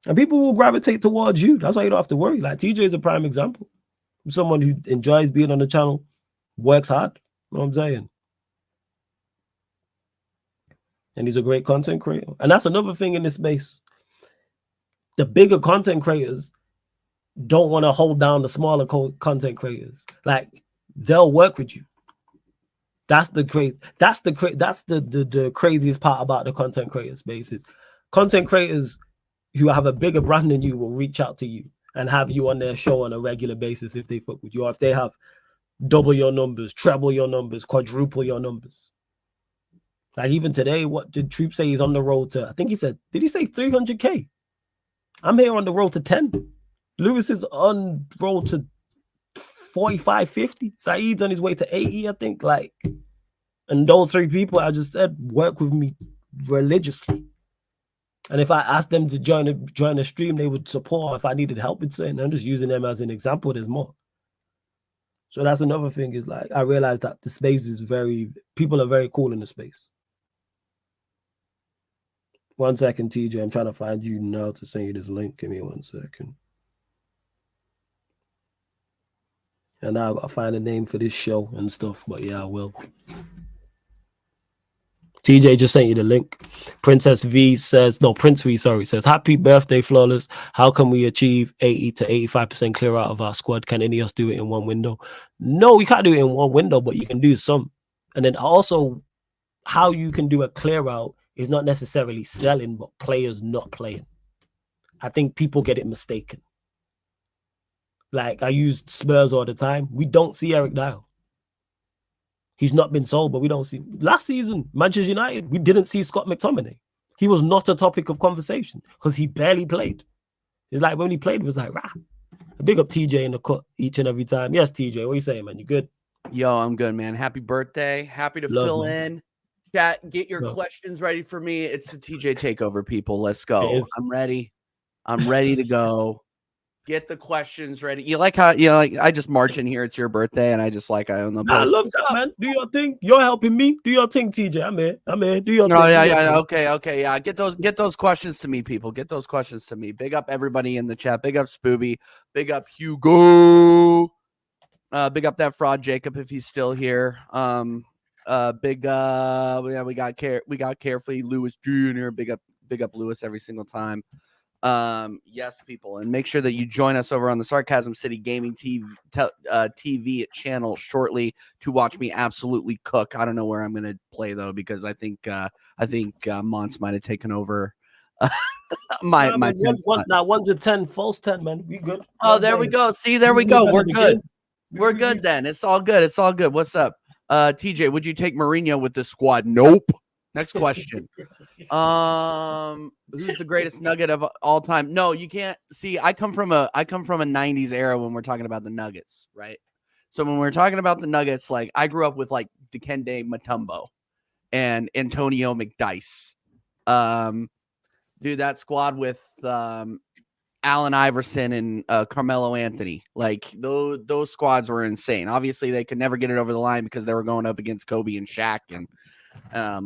And people will gravitate towards you. That's why you don't have to worry. Like TJ is a prime example. someone who enjoys being on the channel, works hard. You know what I'm saying? And he's a great content creator. And that's another thing in this space. The bigger content creators don't want to hold down the smaller content creators. Like, they'll work with you. That's the craziest part about the content creator spaces. Content creators who have a bigger brand than you will reach out to you and have you on their show on a regular basis if they fuck with you, or if they have double your numbers, treble your numbers, quadruple your numbers. Like, even today, what did Troop say? He's on the road to, I think he said, did he say 300K? I'm here on the road to 10. Lewis is on road to 45, 50. Saeed's on his way to 80, I think. Like, and those three people I just said work with me religiously. And if I asked them to join a stream, they would support. If I needed help with something, I'm just using them as an example. There's more. So that's another thing, is like, I realized that the space is people are very cool in the space. 1 second, TJ. I'm trying to find you now to send you this link. Give me 1 second. And I'll find a name for this show and stuff. But yeah, I will. TJ just sent you the link. Prince V says, happy birthday, Flawless. How can we achieve 80 to 85% clear out of our squad? Can any of us do it in one window? No, we can't do it in one window, but you can do some. And then also, how you can do a clear out is not necessarily selling, but players not playing. I think people get it mistaken. Like, I use Spurs all the time. We don't see Eric Dial. He's not been sold, but we don't see. Last season, Manchester United, we didn't see Scott McTominay. He was not a topic of conversation because he barely played. It's like, when he played, it was like, rah. Big up TJ in the cut each and every time. Yes, TJ, what are you saying, man? You good?
Yo, I'm good, man. Happy birthday. Happy to fill in. Chat, get your questions ready for me. It's the TJ takeover, people. Let's go. I'm ready. I'm ready to go. Get the questions ready. You like how, I just march in here. It's your birthday, and I just I own the place.
I love that, man. Do your thing. You're helping me. Do your thing, TJ. I'm here. Do your thing.
Yeah. Okay. Yeah. Get those questions to me, people. Get those questions to me. Big up everybody in the chat. Big up Spooby. Big up Hugo. Big up that fraud Jacob if he's still here. We got Carefully Lewis Jr. Big up Lewis every single time. Yes, people, and make sure that you join us over on the Sarcasm City Gaming TV channel shortly to watch me absolutely cook. I don't know where I'm gonna play though, because I think Mons might have taken over. my
1 to 10, false 10, man. We good.
Oh, there we go. See, there we go. We're good. We're good then. It's all good. It's all good. What's up, TJ? Would you take Mourinho with this squad? Nope. Next question. Who's the greatest Nugget of all time? No, you can't. See, I come from a 90s era when we're talking about the Nuggets, right? So when we're talking about the Nuggets, like, I grew up with like Dikembe Mutombo and Antonio McDyess. Dude, that squad with Allen Iverson and Carmelo Anthony, like those squads were insane. Obviously, they could never get it over the line because they were going up against Kobe and Shaq and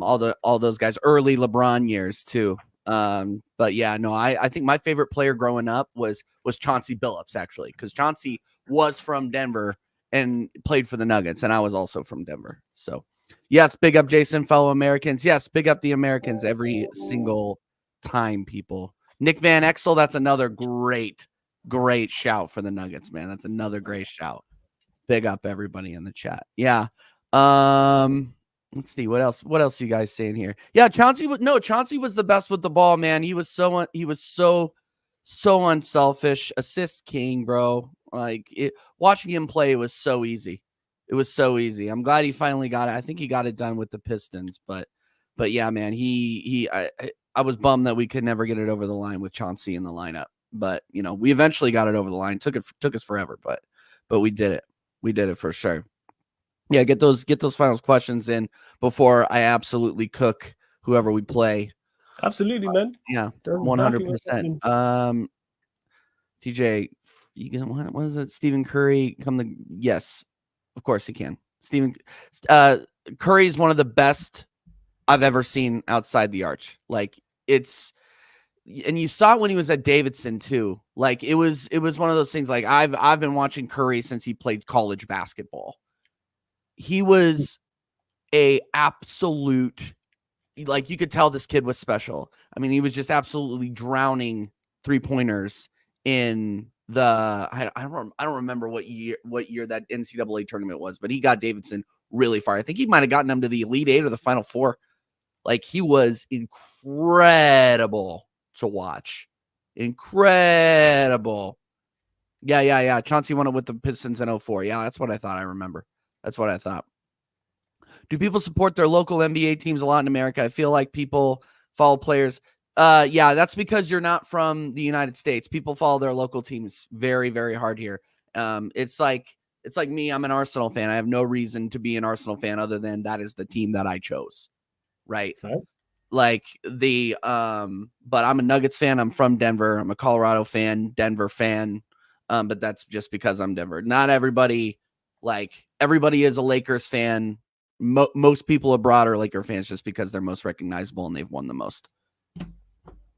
all those guys, early LeBron years too. But yeah, no, I think my favorite player growing up was Chauncey Billups, actually, because Chauncey was from Denver and played for the Nuggets, and I was also from Denver. So yes, big up Jason, fellow Americans. Yes, big up the Americans every single time, people. Nick Van Exel, that's another great shout for the Nuggets, man. That's another great shout. Big up everybody in the chat. Yeah. Let's see what else you guys saying here. Yeah, Chauncey was the best with the ball, man. He was so unselfish, assist king, bro. Like, watching him play was so easy. It was so easy. I'm glad he finally got it. I think he got it done with the Pistons, but yeah, man, I was bummed that we could never get it over the line with Chauncey in the lineup. But we eventually got it over the line. Took us forever, but we did it. We did it for sure. Yeah, get those finals questions in before I absolutely cook whoever we play.
Absolutely, man.
Yeah, 100%. TJ, what is it? Stephen Curry yes, of course he can. Curry is one of the best I've ever seen outside the arch. Like, it's and you saw it when he was at Davidson too. Like it was one of those things. Like I've been watching Curry since he played college basketball. He was a absolute, like, you could tell this kid was special. I mean, he was just absolutely drowning 3-pointers in the I don't remember what year that NCAA tournament was, but he got Davidson really far. I think he might have gotten them to the Elite Eight or the Final Four. Like, he was incredible to watch. Incredible. Yeah. Chauncey won it with the Pistons in 04. Yeah, that's what I thought. I remember. That's what I thought. Do people support their local NBA teams a lot in America? I feel like people follow players. Yeah, that's because you're not from the United States. People follow their local teams very, very hard here. It's like me. I'm an Arsenal fan. I have no reason to be an Arsenal fan other than that is the team that I chose. Right.
Okay.
Like but I'm a Nuggets fan. I'm from Denver. I'm a Colorado fan, Denver fan. But that's just because I'm Denver. Not everybody, like, everybody is a Lakers fan. Most people abroad are Laker fans just because they're most recognizable and they've won the most.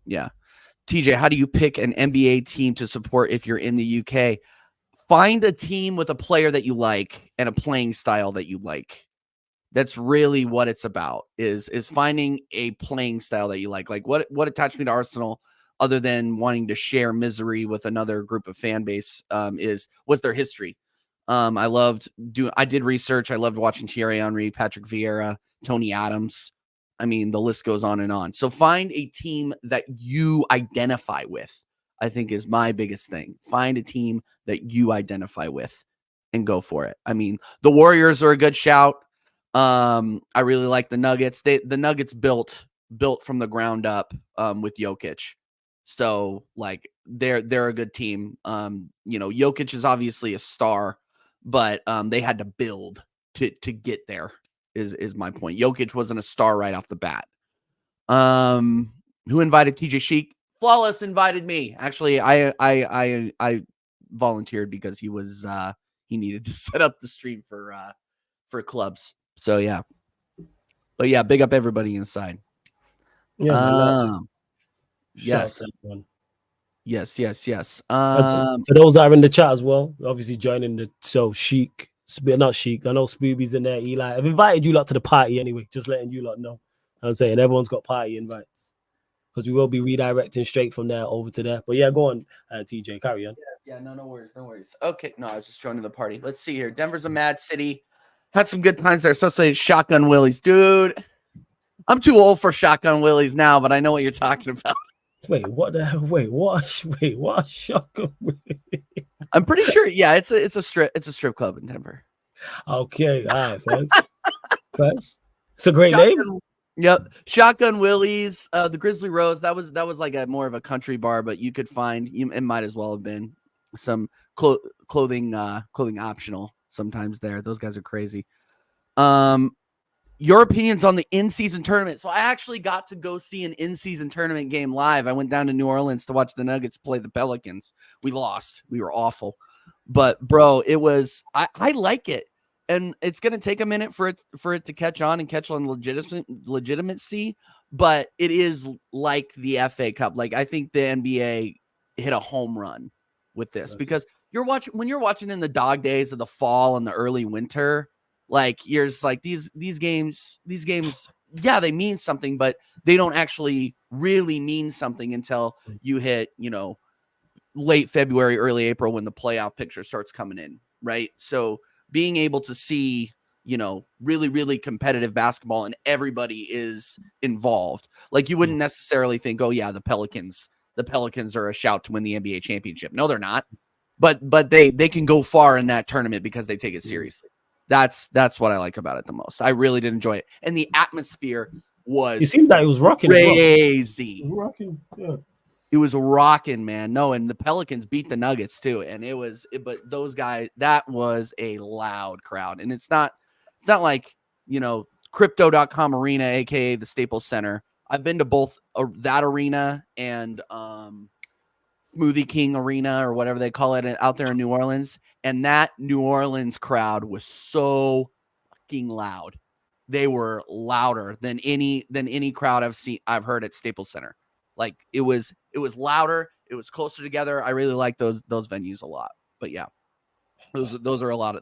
Yeah. TJ, how do you pick an NBA team to support if you're in the UK? Find a team with a player that you like and a playing style that you like. That's really what it's about, is finding a playing style that you like. Like, what attached me to Arsenal, other than wanting to share misery with another group of fan base, was their history. I did research. I loved watching Thierry Henry, Patrick Vieira, Tony Adams. I mean, the list goes on and on. So find a team that you identify with, I think, is my biggest thing. Find a team that you identify with and go for it. I mean, the Warriors are a good shout. I really like the Nuggets. The Nuggets built from the ground up with Jokic. So, like, they're a good team. Jokic is obviously a star, but they had to build to get there, is my point. Jokic wasn't a star right off the bat. Who invited TJ Sheik? Flawless invited me. Actually, I volunteered because he needed to set up the stream for clubs. So yeah. But yeah, big up everybody inside.
Yeah.
Yes. Yes.
For those that are in the chat as well, obviously joining the show, Sheik, not Sheik. I know Spooby's in there. Eli, I've invited you lot to the party anyway. Just letting you lot know. I'm saying everyone's got party invites because we will be redirecting straight from there over to there. But yeah, go on, TJ, carry on.
Yeah, no worries. Okay, no, I was just joining the party. Let's see here. Denver's a mad city. Had some good times there, especially Shotgun Willies, dude. I'm too old for Shotgun Willies now, but I know what you're talking about.
Wait, what? What? Shotgun Willies?
I'm pretty sure. Yeah, it's a strip club in Denver.
Okay, all right, first. It's a great name.
Yep, Shotgun Willies, the Grizzly Rose. That was like a more of a country bar, but you could find it might as well have been some clothing optional sometimes there. Those guys are crazy. Your opinions on the in-season tournament. So I actually got to go see an in-season tournament game live. I went down to New Orleans to watch the Nuggets play the Pelicans. We lost. We were awful. But bro, it was I like it. And it's going to take a minute for it to catch on and catch on legitimacy, but it is like the FA Cup. Like, I think the NBA hit a home run with this because when you're watching in the dog days of the fall and the early winter, like, you're just like, these games, yeah, they mean something, but they don't actually really mean something until you hit, late February, early April, when the playoff picture starts coming in, right? So being able to see, really, really competitive basketball and everybody is involved. Like, you wouldn't necessarily think, oh yeah, the Pelicans are a shout to win the NBA championship. No, they're not. But they can go far in that tournament because they take it seriously. That's what I like about it the most. I really did enjoy it. And the atmosphere was,
it seemed like it was rocking.
Crazy.
Well. Rocking, yeah.
It was rocking, man. No, and the Pelicans beat the Nuggets too. And but those guys, that was a loud crowd. And it's not like, Crypto.com Arena, aka the Staples Center. I've been to both that arena and Smoothie King Arena, or whatever they call it, out there in New Orleans. And that New Orleans crowd was so fucking loud. They were louder than any crowd I've heard at Staples Center. Like it was louder, it was closer together. I really like those venues a lot. But yeah, those are a lot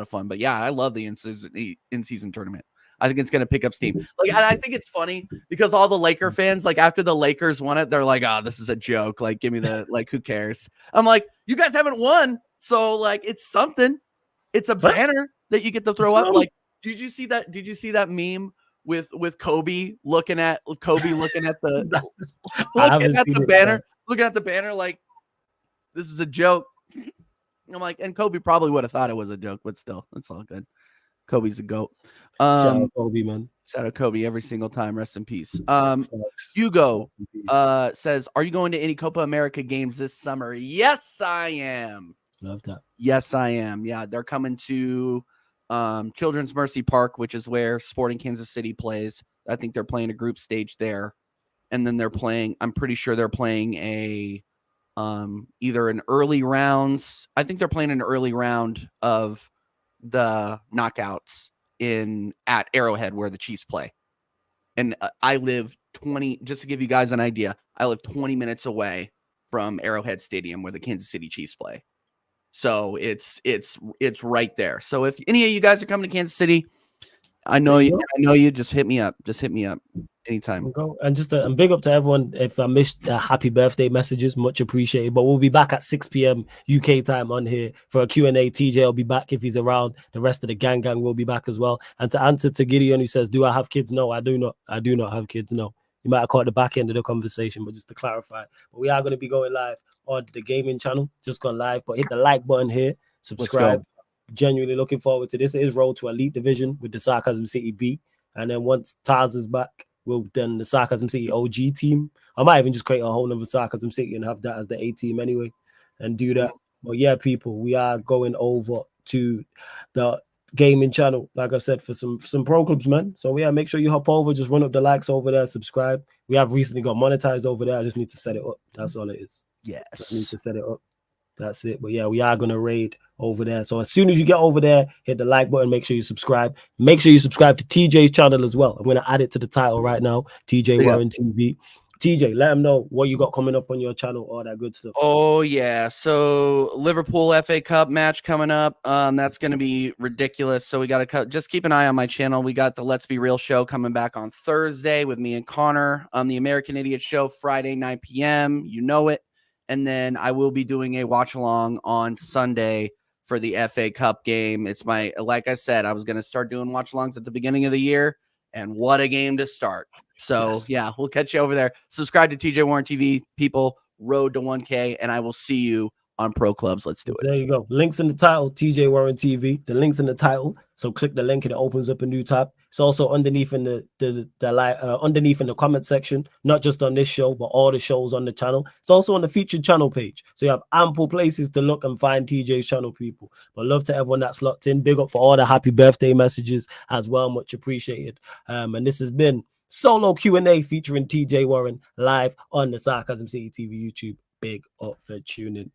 of fun. But yeah, I love the in-season tournament. I think it's going to pick up steam. Like, and I think it's funny because all the Laker fans, like after the Lakers won it, they're like, "Oh, this is a joke. Like, give me the like, who cares?" I'm like, "You guys haven't won, so like, it's something. It's a banner that you get to throw up." Like, did you see that? Did you see that meme with Kobe looking at the banner, looking at the banner like this is a joke? I'm like, and Kobe probably would have thought it was a joke, but still, it's all good. Kobe's a GOAT.
Shout out Kobe, man.
Shout out Kobe every single time. Rest in peace. Hugo says, "Are you going to any Copa America games this summer?" Yes, I am.
Love that.
Yes, I am. Yeah, they're coming to Children's Mercy Park, which is where Sporting Kansas City plays. I think they're playing a group stage there, and then they're playing. I'm pretty sure they're playing a either an early rounds. I think they're playing an early round of the knockouts at Arrowhead where the Chiefs play. And I live 20, just to give you guys an idea, I live 20 minutes away from Arrowhead Stadium where the Kansas City Chiefs play. So it's right there. So if any of you guys are coming to Kansas City, I know you just hit me up. Just hit me up anytime.
And just and big up to everyone. If I missed happy birthday messages, much appreciated. But we'll be back at 6 p.m. UK time on here for a Q&A. TJ will be back if he's around. The rest of the gang will be back as well. And to answer to Gideon, who says, "Do I have kids?" No, I do not. I do not have kids. No. You might have caught the back end of the conversation, but just to clarify, but we are going to be going live on the gaming channel. Just gone live, but hit the like button here, subscribe. Genuinely looking forward to this. It is Road to Elite Division with the Sarcasm City B. And then once Taz is back, we'll then the Sarcasm City OG team. I might even just create a whole other Sarcasm City and have that as the A team anyway and do that. But yeah, people, we are going over to the gaming channel, like I said, for some pro clubs, man. So yeah, make sure you hop over, just run up the likes over there, subscribe. We have recently got monetized over there. I just need to set it up. That's all it is.
Yes.
I need to set it up. That's it. But yeah, we are going to raid over there. So as soon as you get over there, hit the like button. Make sure you subscribe. Make sure you subscribe to TJ's channel as well. I'm going to add it to the title right now. TJ Warren TV. TJ, let them know what you got coming up on your channel, all that good stuff.
Oh, yeah. So Liverpool FA Cup match coming up. That's going to be ridiculous. So we got to just keep an eye on my channel. We got the Let's Be Real show coming back on Thursday with me and Connor on the American Idiot show Friday, 9 p.m. You know it. And then I will be doing a watch along on Sunday for the FA Cup game. It's like I said, I was going to start doing watch alongs at the beginning of the year, and what a game to start. So yeah, we'll catch you over there. Subscribe to TJ Warren TV, people. Road to 1K, and I will see you on Pro Clubs. Let's do it.
There you go. Links in the title, TJ Warren TV. The link's in the title. So click the link and it opens up a new tab. It's also underneath in underneath in the comment section, not just on this show, but all the shows on the channel. It's also on the featured channel page. So you have ample places to look and find TJ's channel, people. But love to everyone that's locked in. Big up for all the happy birthday messages as well. Much appreciated. And this has been Solo Q&A featuring TJ Warren live on the Sarcasm City TV YouTube. Big up for tuning in.